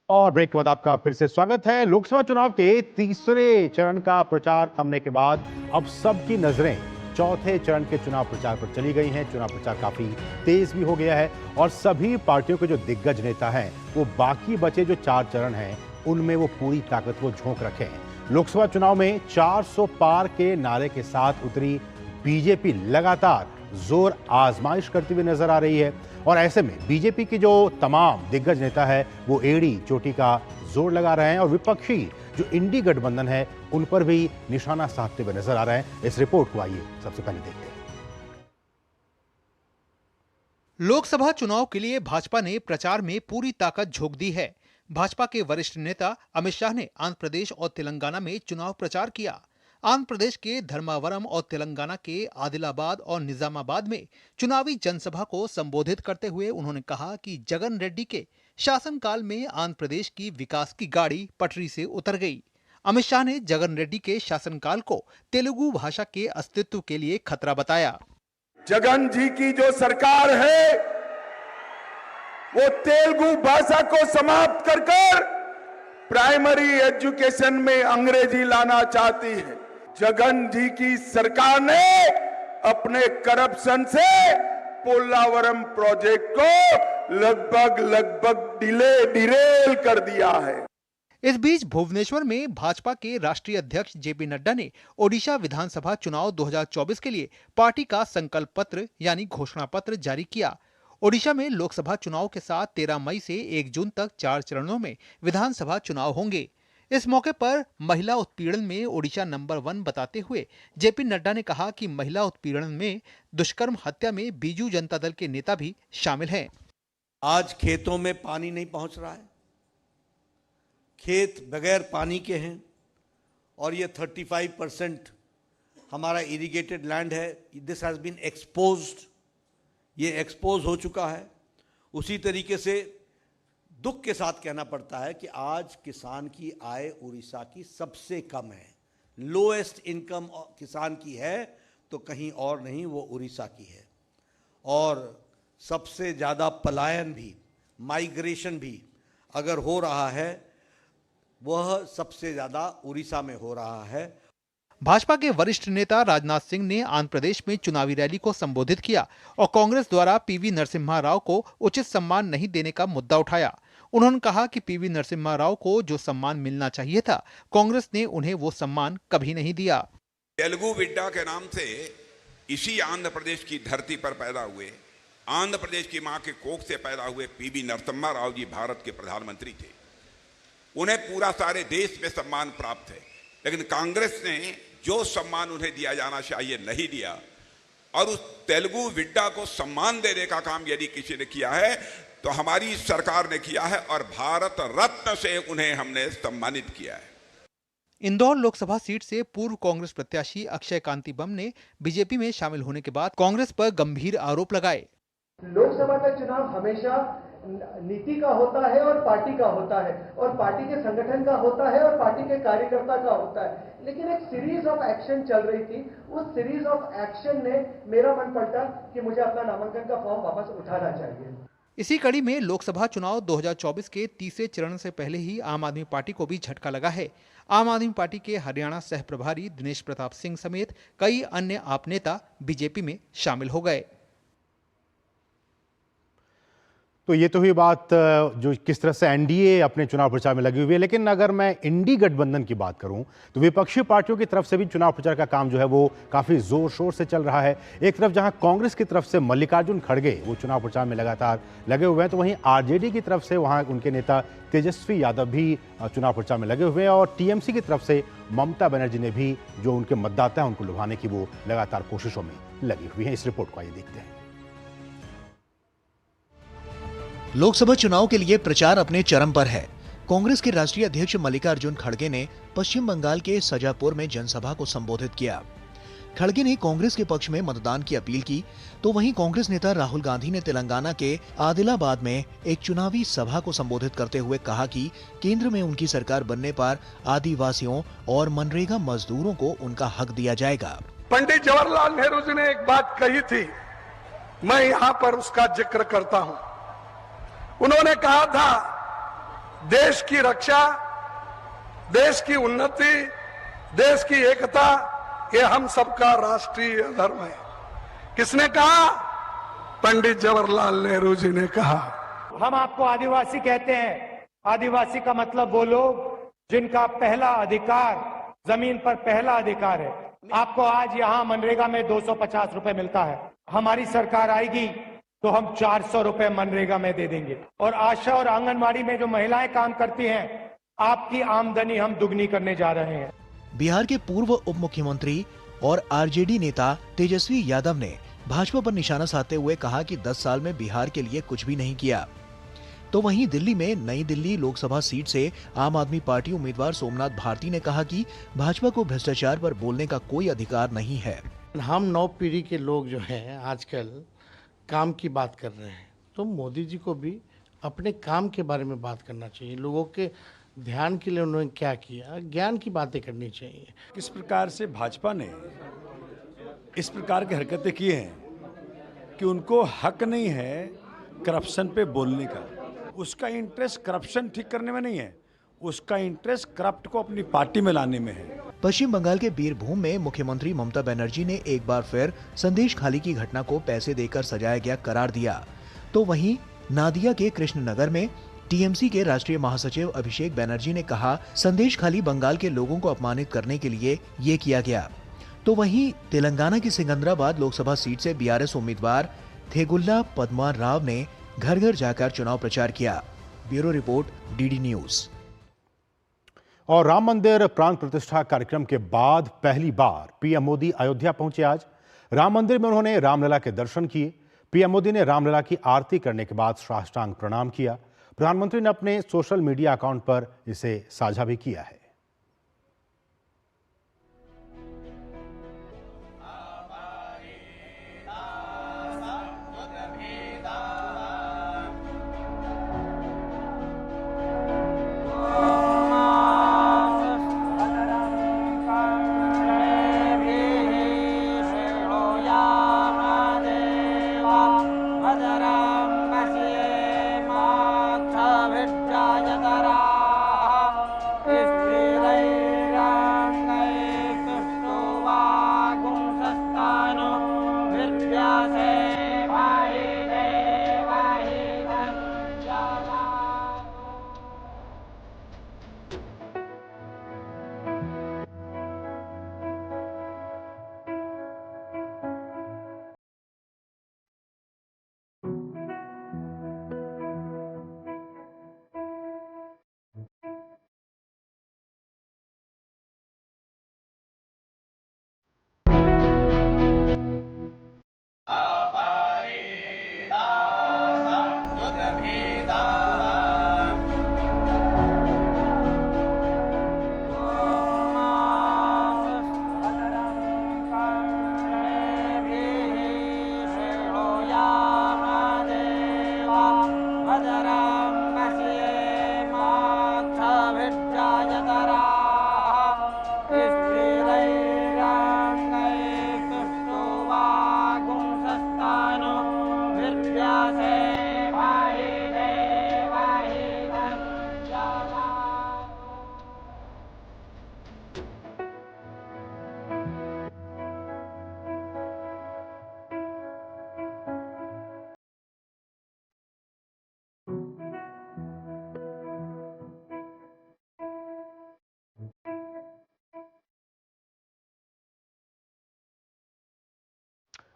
और ब्रेक के बाद आपका फिर से स्वागत है। लोकसभा चुनाव के तीसरे चरण का प्रचार थमने के बाद अब सबकी नजरें चौथे चरण के चुनाव प्रचार पर चली गई हैं। चुनाव प्रचार काफी तेज भी हो गया है और सभी पार्टियों के जो दिग्गज नेता हैं वो बाकी बचे जो 4 चरण हैं उनमें वो पूरी ताकत को झोंक रखे हैं। लोकसभा चुनाव में 400 पार के नारे के साथ उतरी बीजेपी लगातार जोर आजमाइश करती हुई नजर आ रही है और ऐसे में बीजेपी की जो तमाम दिग्गज नेता है वो एड़ी चोटी का जोर लगा रहे हैं और विपक्षी जो इंडी गठबंधन है उन पर भी निशाना साधते हुए नजर आ रहे हैं। इस रिपोर्ट को आइए सबसे पहले देखते हैं। लोकसभा चुनाव के लिए भाजपा ने प्रचार में पूरी ताकत झोंक दी है। भाजपा के वरिष्ठ नेता अमित शाह ने आंध्र प्रदेश और तेलंगाना में चुनाव प्रचार किया। आंध्र प्रदेश के धर्मावरम और तेलंगाना के आदिलाबाद और निजामाबाद में चुनावी जनसभा को संबोधित करते हुए उन्होंने कहा कि जगन रेड्डी के शासनकाल में आंध्र प्रदेश की विकास की गाड़ी पटरी से उतर गई। अमित शाह ने जगन रेड्डी के शासनकाल को तेलुगु भाषा के अस्तित्व के लिए खतरा बताया। जगन जी की जो सरकार है वो तेलुगु भाषा को समाप्त कर प्राइमरी एजुकेशन में अंग्रेजी लाना चाहती है। जगन जी की सरकार ने अपने करप्शन से पोलावरम प्रोजेक्ट को लगभग डिरेल कर दिया है। इस बीच भुवनेश्वर में भाजपा के राष्ट्रीय अध्यक्ष जेपी नड्डा ने ओडिशा विधानसभा चुनाव 2024 के लिए पार्टी का संकल्प पत्र यानी घोषणा पत्र जारी किया। ओडिशा में लोकसभा चुनाव के साथ 13 मई से 1 जून तक 4 चरणों में विधानसभा चुनाव होंगे। इस मौके पर महिला उत्पीड़न में ओडिशा नंबर 1 बताते हुए जेपी नड्डा ने कहा कि महिला उत्पीड़न में दुष्कर्म हत्या में बीजू जनता दल के नेता भी शामिल हैं। आज खेतों में पानी नहीं पहुंच रहा है, खेत बगैर पानी के हैं और ये 35% हमारा इरिगेटेड लैंड है। दिस हैज बीन एक्सपोज्ड, ये एक्सपोज हो चुका है। उसी तरीके से दुख के साथ कहना पड़ता है कि आज किसान की आय उड़ीसा की सबसे कम है। लोएस्ट इनकम किसान की है तो कहीं और नहीं, वो उड़ीसा की है। और सबसे ज़्यादा पलायन भी, माइग्रेशन भी अगर हो रहा है वह सबसे ज़्यादा उड़ीसा में हो रहा है। भाजपा के वरिष्ठ नेता राजनाथ सिंह ने आंध्र प्रदेश में चुनावी रैली को संबोधित किया और कांग्रेस द्वारा पीवी नरसिम्हा राव को उचित सम्मान नहीं देने का मुद्दा उठाया। उन्होंने कहा कि पीवी नरसिम्हा राव को जो सम्मान मिलना चाहिए था, कांग्रेस ने उन्हें वो सम्मान कभी नहीं दिया। तेलुगु विड्डा के नाम से इसी आंध्र प्रदेश की धरती पर पैदा हुए, आंध्र प्रदेश की मां के कोख से पैदा हुए पीवी नरसिम्हा राव जी भारत के प्रधानमंत्री थे। उन्हें पूरा सारे देश में सम्मान प्राप्त है, लेकिन कांग्रेस ने जो सम्मान उन्हें दिया जाना चाहिए नहीं दिया। और उस तेलुगु विड्डा को सम्मान देने का काम यदि किसी ने किया है तो हमारी सरकार ने किया है और भारत रत्न से उन्हें हमने सम्मानित किया है। इंदौर लोकसभा सीट से पूर्व कांग्रेस प्रत्याशी अक्षय कांति बम ने बीजेपी में शामिल होने के बाद कांग्रेस पर गंभीर आरोप लगाए। लोकसभा का चुनाव हमेशा नीति का होता है और पार्टी का होता है और पार्टी के संगठन का होता है और पार्टी के कार्यकर्ता का होता है, लेकिन एक सीरीज ऑफ एक्शन चल रही थी। उस सीरीज ऑफ एक्शन ने मेरा मन पलटा कि मुझे अपना नामांकन का फॉर्म वापस उठाना चाहिए। इसी कड़ी में लोकसभा चुनाव 2024 के तीसरे चरण से पहले ही आम आदमी पार्टी को भी झटका लगा है। आम आदमी पार्टी के हरियाणा सह प्रभारी दिनेश प्रताप सिंह समेत कई अन्य आप नेता बीजेपी में शामिल हो गए। तो ये तो हुई बात जो किस तरह से एनडीए अपने चुनाव प्रचार में लगी हुई है, लेकिन अगर मैं इंडी गठबंधन की बात करूं तो विपक्षी पार्टियों की तरफ से भी चुनाव प्रचार का काम जो है वो काफी जोर शोर से चल रहा है। एक तरफ जहां कांग्रेस की तरफ से मल्लिकार्जुन खड़गे वो चुनाव प्रचार में लगातार लगे हुए हैं, तो वहीं आरजेडी की तरफ से वहां उनके नेता तेजस्वी यादव भी चुनाव प्रचार में लगे हुए हैं और टीएमसी की तरफ से ममता बनर्जी ने भी जो उनके मतदाता हैं उनको लुभाने की वो लगातार कोशिशों में लगी हुई है। इस रिपोर्ट को आइए देखते हैं। लोकसभा चुनाव के लिए प्रचार अपने चरम पर है। कांग्रेस के राष्ट्रीय अध्यक्ष मल्लिकार्जुन खड़गे ने पश्चिम बंगाल के सजापुर में जनसभा को संबोधित किया। खड़गे ने कांग्रेस के पक्ष में मतदान की अपील की, तो वहीं कांग्रेस नेता राहुल गांधी ने तेलंगाना के आदिलाबाद में एक चुनावी सभा को संबोधित करते हुए कहा कि केंद्र में उनकी सरकार बनने पर आदिवासियों और मनरेगा मजदूरों को उनका हक दिया जाएगा। पंडित जवाहरलाल नेहरू जी ने एक बात कही थी, मैं यहाँ पर उसका जिक्र करता हूँ। उन्होंने कहा था, देश की रक्षा, देश की उन्नति, देश की एकता ये हम सबका राष्ट्रीय धर्म है। किसने कहा? पंडित जवाहरलाल नेहरू जी ने कहा। हम आपको आदिवासी कहते हैं। आदिवासी का मतलब वो लोग जिनका पहला अधिकार, जमीन पर पहला अधिकार है। आपको आज यहाँ मनरेगा में 250 रुपए मिलता है। हमारी सरकार आएगी तो हम 400 रुपए मनरेगा में दे देंगे। और आशा और आंगनवाड़ी में जो महिलाएं काम करती हैं, आपकी आमदनी हम दुगनी करने जा रहे हैं। बिहार के पूर्व उप मुख्यमंत्री और आरजेडी नेता तेजस्वी यादव ने भाजपा पर निशाना साधते हुए कहा कि 10 साल में बिहार के लिए कुछ भी नहीं किया। तो वहीं दिल्ली में नई दिल्ली लोकसभा सीट से आम आदमी पार्टी उम्मीदवार सोमनाथ भारती ने कहा कि भाजपा को भ्रष्टाचार पर बोलने का कोई अधिकार नहीं है। हम नौ पीढ़ी के लोग जो हैं आजकल काम की बात कर रहे हैं, तो मोदी जी को भी अपने काम के बारे में बात करना चाहिए, लोगों के ध्यान के लिए उन्होंने क्या किया, ज्ञान की बातें करनी चाहिए। किस प्रकार से भाजपा ने इस प्रकार की हरकतें की हैं कि उनको हक नहीं है करप्शन पे बोलने का। उसका इंटरेस्ट करप्शन ठीक करने में नहीं है, उसका इंटरेस्ट करप्ट को अपनी पार्टी में लाने में है। पश्चिम बंगाल के बीरभूम में मुख्यमंत्री ममता बनर्जी ने एक बार फिर संदेश खाली की घटना को पैसे देकर सजाया गया करार दिया। तो वहीं नादिया के कृष्णनगर में टीएमसी के राष्ट्रीय महासचिव अभिषेक बनर्जी ने कहा, संदेश खाली बंगाल के लोगों को अपमानित करने के लिए ये किया गया। तो वहीं तेलंगाना की सिकंदराबाद लोकसभा सीट से बीआरएस उम्मीदवार थेगुल्ला पद्मा राव ने घर घर जाकर चुनाव प्रचार किया। Bureau report, DD news. और राम मंदिर प्राण प्रतिष्ठा कार्यक्रम के बाद पहली बार पीएम मोदी अयोध्या पहुंचे। आज राम मंदिर में उन्होंने रामलला के दर्शन किए। पीएम मोदी ने रामलला की आरती करने के बाद साष्टांग प्रणाम किया। प्रधानमंत्री ने अपने सोशल मीडिया अकाउंट पर इसे साझा भी किया है।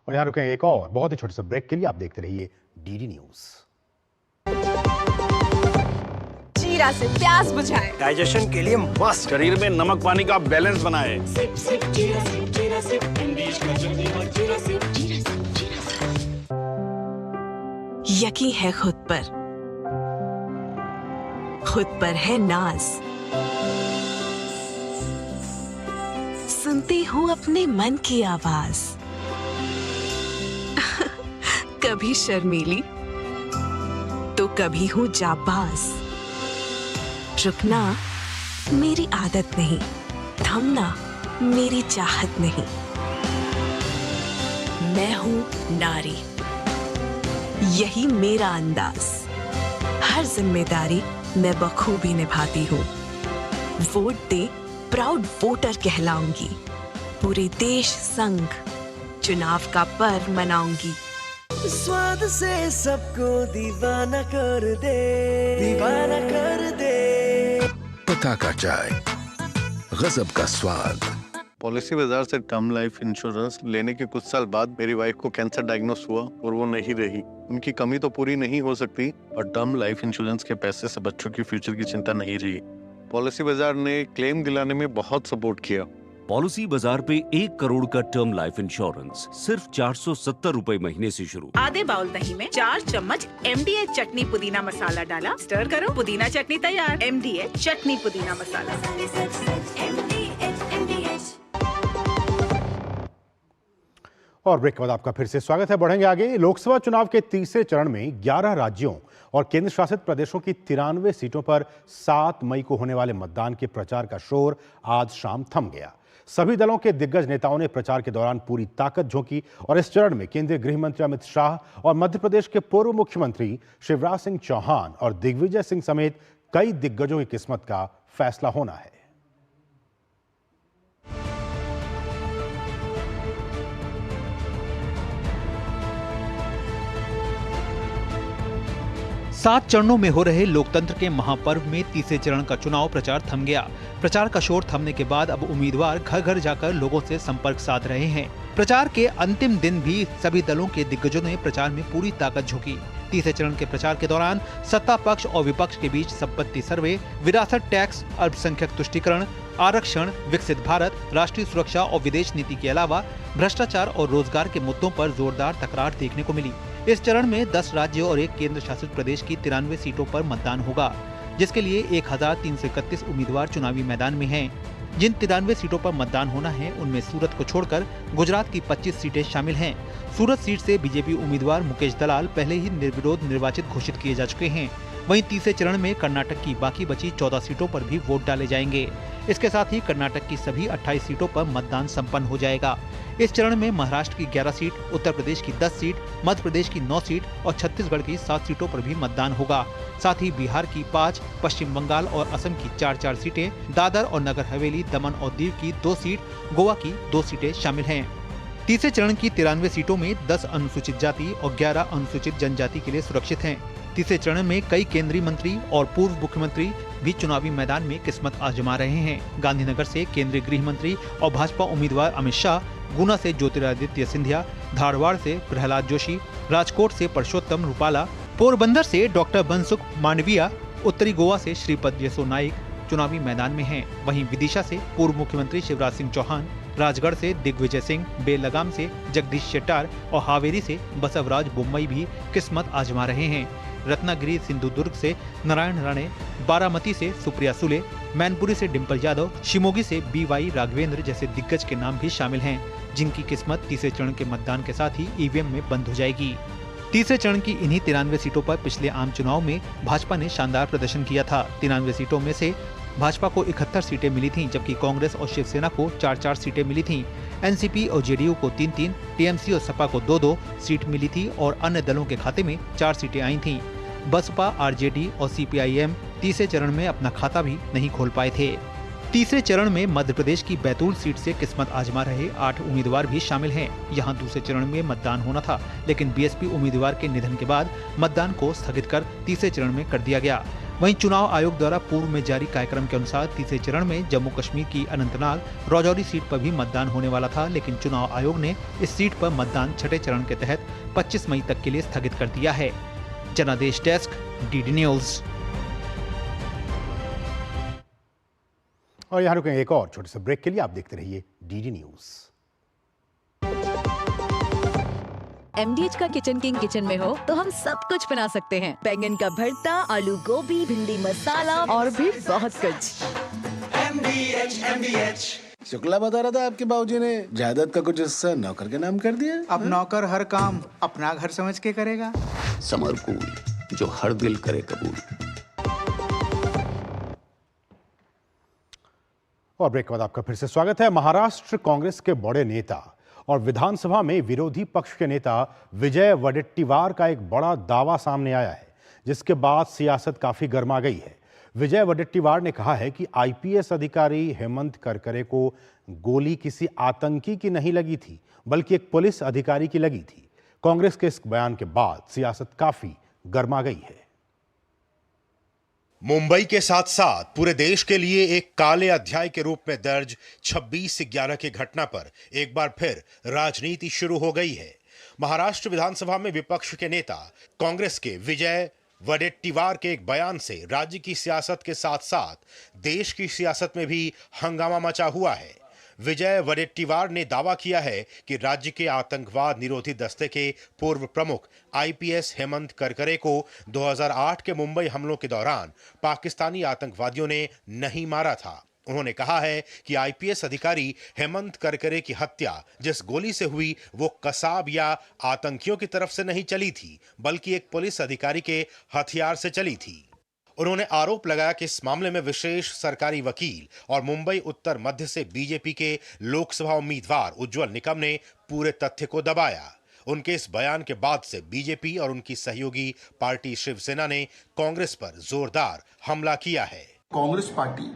और यहाँ रुकें एक और बहुत ही छोटे से ब्रेक के लिए। आप देखते रहिए डीडी न्यूज। जीरा से प्यास बुझाए, डाइजेशन के लिए मस्त, शरीर में नमक पानी का बैलेंस बनाए। सिप सिप जीरा सिप जीरा सिप, इंग्लिश का जल्दी और जीरा सिप जीरा सिप जीरा सिप। यकीन है खुद पर है नाज। सुनती हूँ अपने मन की आवाज, कभी शर्मीली तो कभी हूँ जाबाज। रुकना मेरी आदत नहीं, थमना मेरी चाहत नहीं। मैं हूँ नारी, यही मेरा अंदाज। हर जिम्मेदारी मैं बखूबी निभाती हूँ। वोट दे, प्राउड वोटर कहलाऊंगी। पूरे देश संग चुनाव का पर्व मनाऊंगी। स्वाद से सबको दीवाना कर दे, दीवाना कर दे। पता का चाय, गजब का स्वाद। पॉलिसी बाजार से टर्म लाइफ इंश्योरेंस लेने के कुछ साल बाद मेरी वाइफ को कैंसर डायग्नोस हुआ और वो नहीं रही। उनकी कमी तो पूरी नहीं हो सकती और टर्म लाइफ इंश्योरेंस के पैसे से बच्चों की फ्यूचर की चिंता नहीं रही। पॉलिसी बाजार ने क्लेम दिलाने में बहुत सपोर्ट किया। पॉलिसी बाजार पे 1 करोड़ का टर्म लाइफ इंश्योरेंस सिर्फ 470 रुपए महीने से शुरू। आधे बाउल दही में 4 चम्मच MDH चटनी पुदीना मसाला डाला, स्टर करो, पुदीना चटनी तैयार। MDH चटनी पुदीना मसाला। और ब्रेक के बाद आपका फिर से स्वागत है। बढ़ेंगे आगे। लोकसभा चुनाव के तीसरे चरण में 11 राज्यों और केंद्र शासित प्रदेशों की 93 सीटों पर 7 मई को होने वाले मतदान के प्रचार का शोर आज शाम थम गया। सभी दलों के दिग्गज नेताओं ने प्रचार के दौरान पूरी ताकत झोंकी और इस चरण में केंद्रीय गृह मंत्री अमित शाह और मध्य प्रदेश के पूर्व मुख्यमंत्री शिवराज सिंह चौहान और दिग्विजय सिंह समेत कई दिग्गजों की किस्मत का फैसला होना है। 7 चरणों में हो रहे लोकतंत्र के महापर्व में तीसरे चरण का चुनाव प्रचार थम गया। प्रचार का शोर थमने के बाद अब उम्मीदवार घर घर जाकर लोगों से संपर्क साध रहे हैं। प्रचार के अंतिम दिन भी सभी दलों के दिग्गजों ने प्रचार में पूरी ताकत झोंकी। तीसरे चरण के प्रचार के दौरान सत्ता पक्ष और विपक्ष के बीच संपत्ति सर्वे, विरासत टैक्स, अल्पसंख्यक तुष्टीकरण, आरक्षण, विकसित भारत, राष्ट्रीय सुरक्षा और विदेश नीति के अलावा भ्रष्टाचार और रोजगार के मुद्दों पर जोरदार तकरार देखने को मिली। इस चरण में 10 राज्यों और एक केंद्र शासित प्रदेश की 93 सीटों पर मतदान होगा, जिसके लिए 1331 उम्मीदवार चुनावी मैदान में हैं। जिन 93 सीटों पर मतदान होना है उनमें सूरत को छोड़कर गुजरात की 25 सीटें शामिल हैं। सूरत सीट से बीजेपी उम्मीदवार मुकेश दलाल पहले ही निर्विरोध निर्वाचित घोषित किए जा चुके हैं। वहीं तीसरे चरण में कर्नाटक की बाकी बची 14 सीटों पर भी वोट डाले जाएंगे। इसके साथ ही कर्नाटक की सभी 28 सीटों पर मतदान संपन्न हो जाएगा। इस चरण में महाराष्ट्र की 11 सीट, उत्तर प्रदेश की 10 सीट, मध्य प्रदेश की 9 सीट और छत्तीसगढ़ की 7 सीटों पर भी मतदान होगा। साथ ही बिहार की 5, पश्चिम बंगाल और असम की 4-4 सीटें, दादर और नगर हवेली, दमन और दीव की 2 सीट, गोवा की 2 सीटें शामिल हैं। तीसरे चरण की 93 सीटों में 10 अनुसूचित जाति और 11 अनुसूचित जनजाति के लिए सुरक्षित हैं। तीसरे चरण में कई केंद्रीय मंत्री और पूर्व मुख्यमंत्री भी चुनावी मैदान में किस्मत आजमा रहे हैं। गांधीनगर से केंद्रीय गृह मंत्री और भाजपा उम्मीदवार अमित शाह, गुना से ज्योतिरादित्य सिंधिया, धारवाड़ से प्रहलाद जोशी, राजकोट से परषोत्तम रूपाला, पोरबंदर से डॉक्टर बनसुख मांडविया, उत्तरी गोवा से श्रीपद येसो नाइक चुनावी मैदान में हैं। वहीं विदिशा से पूर्व मुख्यमंत्री शिवराज सिंह चौहान, राजगढ़ से दिग्विजय सिंह, बेलगाम से जगदीश शेट्टार और हावेरी से बसवराज बोम्मई भी किस्मत आजमा रहे हैं। रत्नागिरी सिंधुदुर्ग से नारायण राणे, बारामती से सुप्रिया सुले, मैनपुरी से डिम्पल यादव, शिमोगी से BY राघवेंद्र जैसे दिग्गज के नाम भी शामिल हैं, जिनकी किस्मत तीसरे चरण के मतदान के साथ ही EVM में बंद हो जाएगी। तीसरे चरण की इन्हीं 93 सीटों पर पिछले आम चुनाव में भाजपा ने शानदार प्रदर्शन किया था। 93 सीटों में से भाजपा को 71 सीटें मिली थीं, जबकि कांग्रेस और शिवसेना को 4-4 सीटें मिली थीं। NCP और JDU को 3-3, TMC और सपा को 2-2 सीट मिली थी और अन्य दलों के खाते में 4 सीटें आई थीं। बसपा, RJD और CPIM तीसरे चरण में अपना खाता भी नहीं खोल पाए थे। तीसरे चरण में मध्य प्रदेश की बैतूल सीट से किस्मत आजमा रहे 8 उम्मीदवार भी शामिल हैं। यहां दूसरे चरण में मतदान होना था, लेकिन BSP उम्मीदवार के निधन के बाद मतदान को स्थगित कर तीसरे चरण में कर दिया गया। वहीं चुनाव आयोग द्वारा पूर्व में जारी कार्यक्रम के अनुसार तीसरे चरण में जम्मू कश्मीर की अनंतनाग राजौरी सीट पर भी मतदान होने वाला था, लेकिन चुनाव आयोग ने इस सीट पर मतदान छठे चरण के तहत 25 मई तक के लिए स्थगित कर दिया है। जनादेश डेस्क, DD न्यूज। और यहाँ रुकेंगे एक और छोटे से ब्रेक के लिए। आप देखते रहिए DD न्यूज। MDH का किचन किंग किचन में हो तो हम सब कुछ बना सकते हैं। बैंगन का भरता, आलू गोभी, भिंडी मसाला और भी बहुत कुछ। MDH। शुक्ला बता रहा था आपके बाबूजी ने जायदाद का कुछ हिस्सा नौकर के नाम कर दिया। अब नौकर हर काम अपना घर समझ के करेगा। समरकूल, जो हर दिल करे कबूल। और ब्रेक के बाद आपका फिर से स्वागत है। महाराष्ट्र कांग्रेस के बड़े नेता और विधानसभा में विरोधी पक्ष के नेता विजय वडेट्टीवार का एक बड़ा दावा सामने आया है, जिसके बाद सियासत काफी गर्मा गई है। विजय वडेट्टीवार ने कहा है कि IPS अधिकारी हेमंत करकरे को गोली किसी आतंकी की नहीं लगी थी, बल्कि एक पुलिस अधिकारी की लगी थी। कांग्रेस के इस बयान के बाद सियासत काफी गर्मा गई है। मुंबई के साथ साथ पूरे देश के लिए एक काले अध्याय के रूप में दर्ज 26/11 की घटना पर एक बार फिर राजनीति शुरू हो गई है। महाराष्ट्र विधानसभा में विपक्ष के नेता कांग्रेस के विजय वडेट्टीवार के एक बयान से राज्य की सियासत के साथ साथ देश की सियासत में भी हंगामा मचा हुआ है। विजय वडेट्टीवार ने दावा किया है कि राज्य के आतंकवाद निरोधी दस्ते के पूर्व प्रमुख IPS हेमंत करकरे को 2008 के मुंबई हमलों के दौरान पाकिस्तानी आतंकवादियों ने नहीं मारा था। उन्होंने कहा है कि आईपीएस अधिकारी हेमंत करकरे की हत्या जिस गोली से हुई वो कसाब या आतंकियों की तरफ से नहीं चली थी, बल्कि एक पुलिस अधिकारी के हथियार से चली थी। उन्होंने आरोप लगाया कि इस मामले में विशेष सरकारी वकील और मुंबई उत्तर मध्य से बीजेपी के लोकसभा उम्मीदवार उज्जवल निकम ने पूरे तथ्य को दबाया। उनके इस बयान के बाद से बीजेपी और उनकी सहयोगी पार्टी शिवसेना ने कांग्रेस पर जोरदार हमला किया है। कांग्रेस पार्टी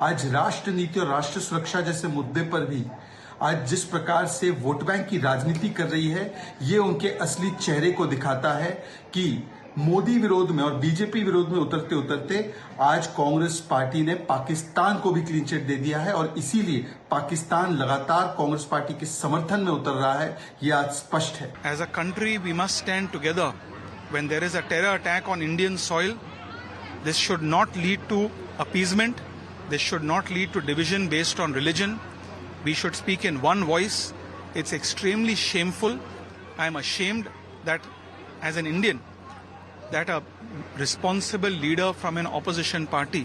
आज राष्ट्र नीति और राष्ट्र सुरक्षा जैसे मुद्दे पर भी आज जिस प्रकार से वोट बैंक की राजनीति कर रही है, ये उनके असली चेहरे को दिखाता है कि मोदी विरोध में और बीजेपी विरोध में उतरते उतरते आज कांग्रेस पार्टी ने पाकिस्तान को भी क्लीन चिट दे दिया है और इसीलिए पाकिस्तान लगातार कांग्रेस पार्टी के समर्थन में उतर रहा है, ये आज स्पष्ट है। As a country, we must stand together when there is a terror attack on Indian soil. This should not lead to appeasement. This should not lead to division based on religion. We should speak in one voice. It's extremely shameful. I am ashamed that as an Indian, that a responsible leader from an opposition party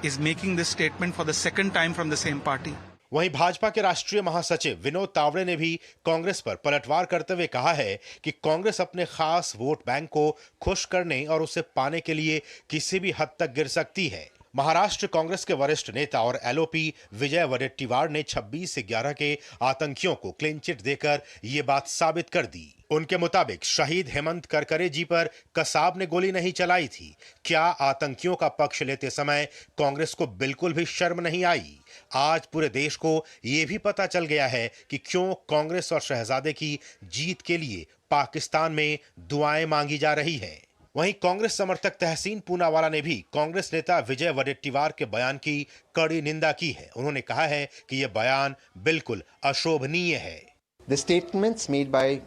is making this statement for the second time from the same party. वहीं भाजपा के राष्ट्रीय महासचिव विनोद तावड़े ने भी कांग्रेस पर पलटवार करते हुए कहा है कि कांग्रेस अपने खास वोट बैंक को खुश करने और उसे पाने के लिए किसी भी हद तक गिर सकती है। महाराष्ट्र कांग्रेस के वरिष्ठ नेता और एलओपी विजय वडेट्टीवार ने 26/11 के आतंकियों को क्लीन चिट देकर ये बात साबित कर दी। उनके मुताबिक शहीद हेमंत करकरे जी पर कसाब ने गोली नहीं चलाई थी। क्या आतंकियों का पक्ष लेते समय कांग्रेस को बिल्कुल भी शर्म नहीं आई? आज पूरे देश को यह भी पता चल गया है कि क्यों कांग्रेस और शहजादे की जीत के लिए पाकिस्तान में दुआएं मांगी जा रही है। वहीं कांग्रेस समर्थक तहसीन पूनावाला ने भी कांग्रेस नेता विजय वडेट्टीवार के बयान की कड़ी निंदा की है। उन्होंने कहा है कि यह बयान बिल्कुल अशोभनीय है। The statements made by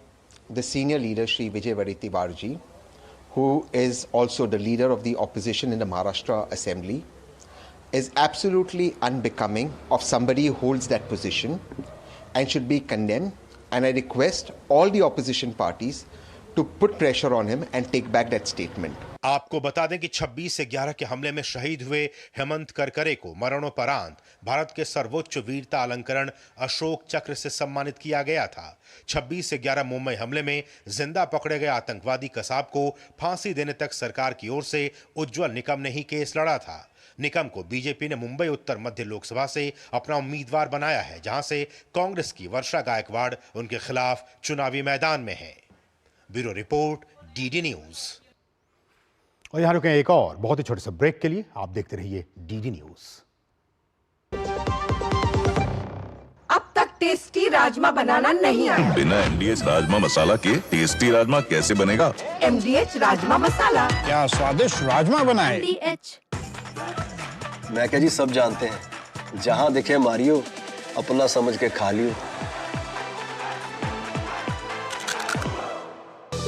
the senior leader Shri Vijay Vadattiyar ji, who is also the leader of the opposition in the Maharashtra Assembly, is absolutely unbecoming of somebody who holds that position and should be condemned. And I request all the opposition parties to put pressure on him and take back that statement. आपको बता दें कि 26/11 के हमले में शहीद हुए हेमंत करकरे को मरणोपरांत भारत के सर्वोच्च वीरता अलंकरण अशोक चक्र से सम्मानित किया गया था। 26/11 मुंबई हमले में जिंदा पकड़े गए आतंकवादी कसाब को फांसी देने तक सरकार की ओर से उज्जवल निकम ने ही केस लड़ा था। निकम को बीजेपी ने मुंबई उत्तर मध्य लोकसभा से अपना उम्मीदवार बनाया है, जहां से कांग्रेस की वर्षा गायकवाड़ उनके खिलाफ चुनावी मैदान में है। Bureau report, DD news. और यहां रुके एक और बहुत ही छोटे से ब्रेक के लिए। आप देखते रहिए डीडी न्यूज। अब तक टेस्टी राजमा बनाना नहीं आया। बिना एमडीएच राजमा मसाला के टेस्टी राजमा कैसे बनेगा? MDH राजमा मसाला। क्या स्वादिष्ट राजमा बनाए। MDH। मैं क्या जी, सब जानते हैं, जहां दिखे मारियो, अपना समझ के खा लियो।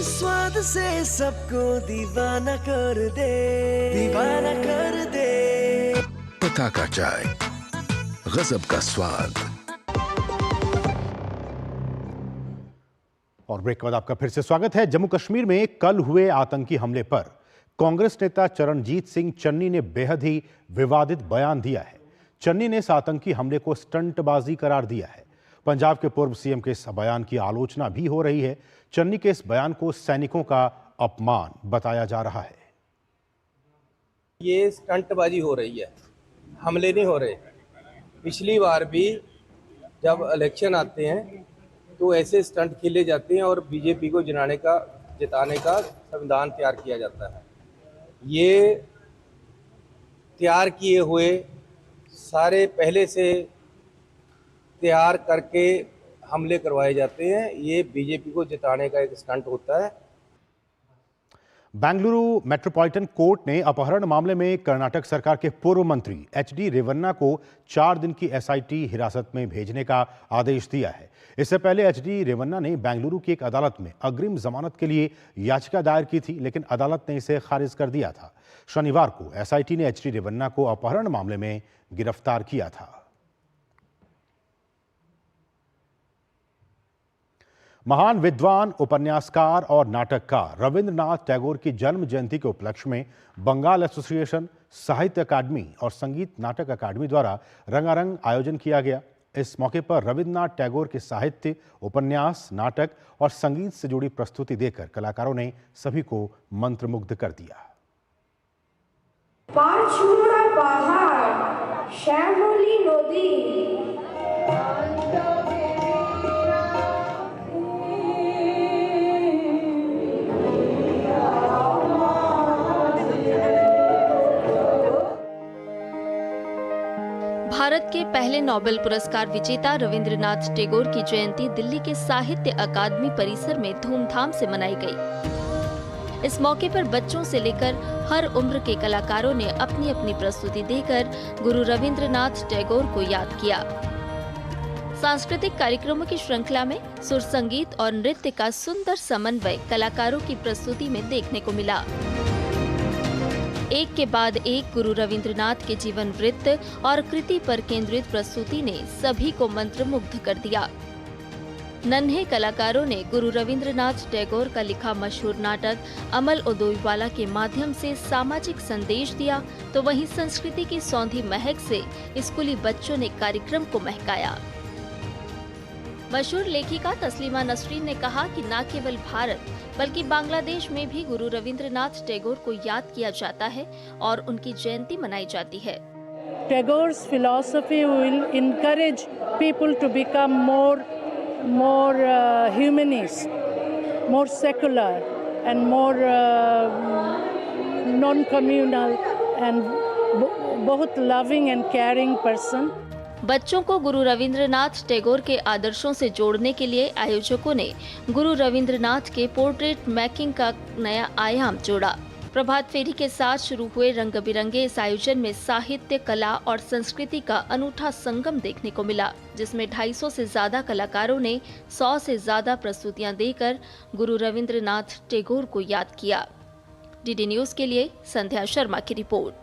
स्वाद से सबको दीवाना कर दे, दीवाना कर दे। पता का चाय, गजब का स्वाद। और ब्रेक के बाद आपका फिर से स्वागत है। जम्मू कश्मीर में कल हुए आतंकी हमले पर कांग्रेस नेता चरणजीत सिंह चन्नी ने बेहद ही विवादित बयान दिया है। चन्नी ने इस आतंकी हमले को स्टंटबाजी करार दिया है। पंजाब के पूर्व सीएम के इस बयान की आलोचना भी हो रही है। चन्नी के इस बयान को सैनिकों का अपमान बताया जा रहा है। ये स्टंटबाजी हो रही है, हमले नहीं हो रहे। पिछली बार भी जब इलेक्शन आते हैं तो ऐसे स्टंट खेले जाते हैं और बीजेपी को जिताने का संविधान तैयार किया जाता है। ये तैयार किए हुए सारे पहले से तैयार करके हमले करवाए जाते हैं। ये बीजेपी को जिताने का एक स्टंट होता है। बेंगलुरु मेट्रोपॉलिटन कोर्ट ने अपहरण मामले में कर्नाटक सरकार के पूर्व मंत्री HD रेवन्ना को 4 दिन की SIT हिरासत में भेजने का आदेश दिया है। इससे पहले HD रेवन्ना ने बेंगलुरु की एक अदालत में अग्रिम जमानत के लिए याचिका दायर की थी, लेकिन अदालत ने इसे खारिज कर दिया था। शनिवार को SIT ने HD रेवन्ना को अपहरण मामले में गिरफ्तार किया था। महान विद्वान, उपन्यासकार और नाटककार रविंद्रनाथ टैगोर की जन्म जयंती के उपलक्ष्य में बंगाल एसोसिएशन, साहित्य अकादमी और संगीत नाटक अकादमी द्वारा रंगारंग आयोजन किया गया। इस मौके पर रविंद्रनाथ टैगोर के साहित्य, उपन्यास, नाटक और संगीत से जुड़ी प्रस्तुति देकर कलाकारों ने सभी को मंत्रमुग्ध कर दिया। पाँचमुड़ा पहाड़, श्यामली नदी, भारत के पहले नोबेल पुरस्कार विजेता रविंद्रनाथ टैगोर की जयंती दिल्ली के साहित्य अकादमी परिसर में धूमधाम से मनाई गई। इस मौके पर बच्चों से लेकर हर उम्र के कलाकारों ने अपनी अपनी प्रस्तुति देकर गुरु रविंद्रनाथ टैगोर को याद किया। सांस्कृतिक कार्यक्रमों की श्रृंखला में सुर, संगीत और नृत्य का सुंदर समन्वय कलाकारों की प्रस्तुति में देखने को मिला। एक के बाद एक गुरु रविंद्रनाथ के जीवन वृत्त और कृति पर केंद्रित प्रस्तुति ने सभी को मंत्रमुग्ध कर दिया। नन्हे कलाकारों ने गुरु रविंद्रनाथ टैगोर का लिखा मशहूर नाटक अमल ओदोईवाला के माध्यम से सामाजिक संदेश दिया, तो वहीं संस्कृति की सौंधी महक से स्कूली बच्चों ने कार्यक्रम को महकाया। मशहूर लेखिका तस्लीमा नसरीन ने कहा कि न केवल भारत बल्कि बांग्लादेश में भी गुरु रविंद्रनाथ टैगोर को याद किया जाता है और उनकी जयंती मनाई जाती है। Tagore's philosophy will encourage people to become more humanist, more secular, and more non-communal and बहुत loving and caring person. बच्चों को गुरु रविंद्रनाथ टैगोर के आदर्शों से जोड़ने के लिए आयोजकों ने गुरु रविंद्रनाथ के पोर्ट्रेट मेकिंग का नया आयाम जोड़ा। प्रभात फेरी के साथ शुरू हुए रंग बिरंगे इस आयोजन में साहित्य, कला और संस्कृति का अनूठा संगम देखने को मिला, जिसमें 250 से ज्यादा कलाकारों ने 100 से ज्यादा प्रस्तुतियां देकर गुरु रविंद्रनाथ टैगोर को याद किया। डीडी न्यूज के लिए संध्या शर्मा की रिपोर्ट।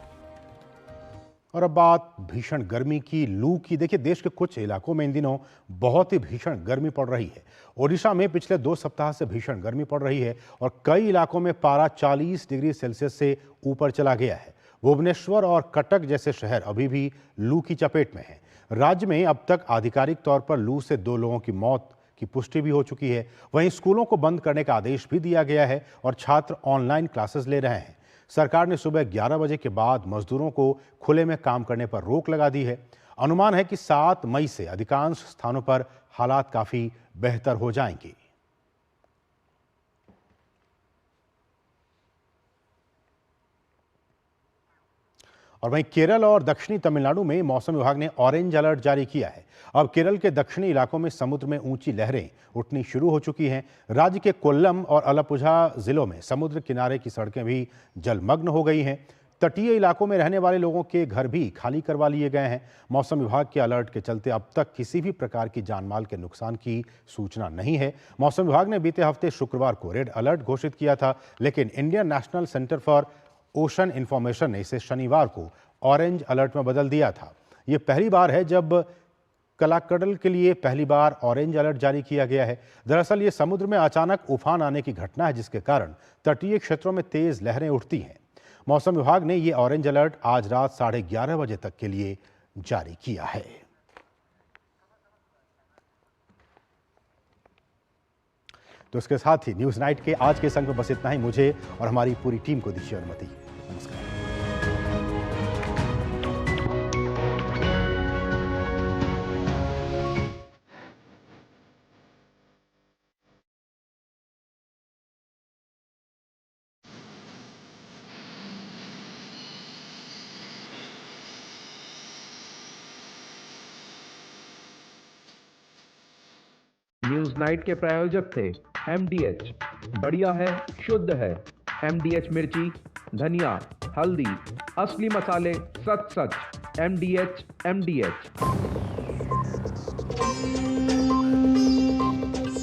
और अब बात भीषण गर्मी की, लू की। देखिए, देश के कुछ इलाकों में इन दिनों बहुत ही भीषण गर्मी पड़ रही है। ओडिशा में पिछले 2 सप्ताह से भीषण गर्मी पड़ रही है और कई इलाकों में पारा 40 डिग्री सेल्सियस से ऊपर चला गया है। भुवनेश्वर और कटक जैसे शहर अभी भी लू की चपेट में हैं। राज्य में अब तक आधिकारिक तौर पर लू से 2 लोगों की मौत की पुष्टि भी हो चुकी है। वहीं स्कूलों को बंद करने का आदेश भी दिया गया है और छात्र ऑनलाइन क्लासेस ले रहे हैं। सरकार ने सुबह 11 बजे के बाद मजदूरों को खुले में काम करने पर रोक लगा दी है। अनुमान है कि 7 मई से अधिकांश स्थानों पर हालात काफी बेहतर हो जाएंगे। और वहीं केरल और दक्षिणी तमिलनाडु में मौसम विभाग ने ऑरेंज अलर्ट जारी किया है। अब केरल के दक्षिणी इलाकों में समुद्र में ऊंची लहरें उठनी शुरू हो चुकी हैं। राज्य के कोल्लम और अलपुझा जिलों में समुद्र किनारे की सड़कें भी जलमग्न हो गई हैं। तटीय इलाकों में रहने वाले लोगों के घर भी खाली करवा लिए गए हैं। मौसम विभाग के अलर्ट के चलते अब तक किसी भी प्रकार की जानमाल के नुकसान की सूचना नहीं है। मौसम विभाग ने बीते हफ्ते शुक्रवार को रेड अलर्ट घोषित किया था, लेकिन Indian national centre for ocean information ने इसे शनिवार को ऑरेंज अलर्ट में बदल दिया था। ये पहली बार है जब कलाकडल के लिए पहली बार ऑरेंज अलर्ट जारी किया गया है। दरअसल ये समुद्र में अचानक उफान आने की घटना है, जिसके कारण तटीय क्षेत्रों में तेज लहरें उठती हैं। मौसम विभाग ने ये ऑरेंज अलर्ट आज रात 11:30 बजे तक के लिए जारी किया है। तो इसके साथ ही न्यूज नाइट के आज के संग में बस इतना ही। मुझे और हमारी पूरी टीम को दीजिए अनुमति। नमस्कार। न्यूज नाइट के प्रायोजक थे MDH, बढ़िया है, शुद्ध है। MDH मिर्ची, धनिया, हल्दी, असली मसाले, सच। MDH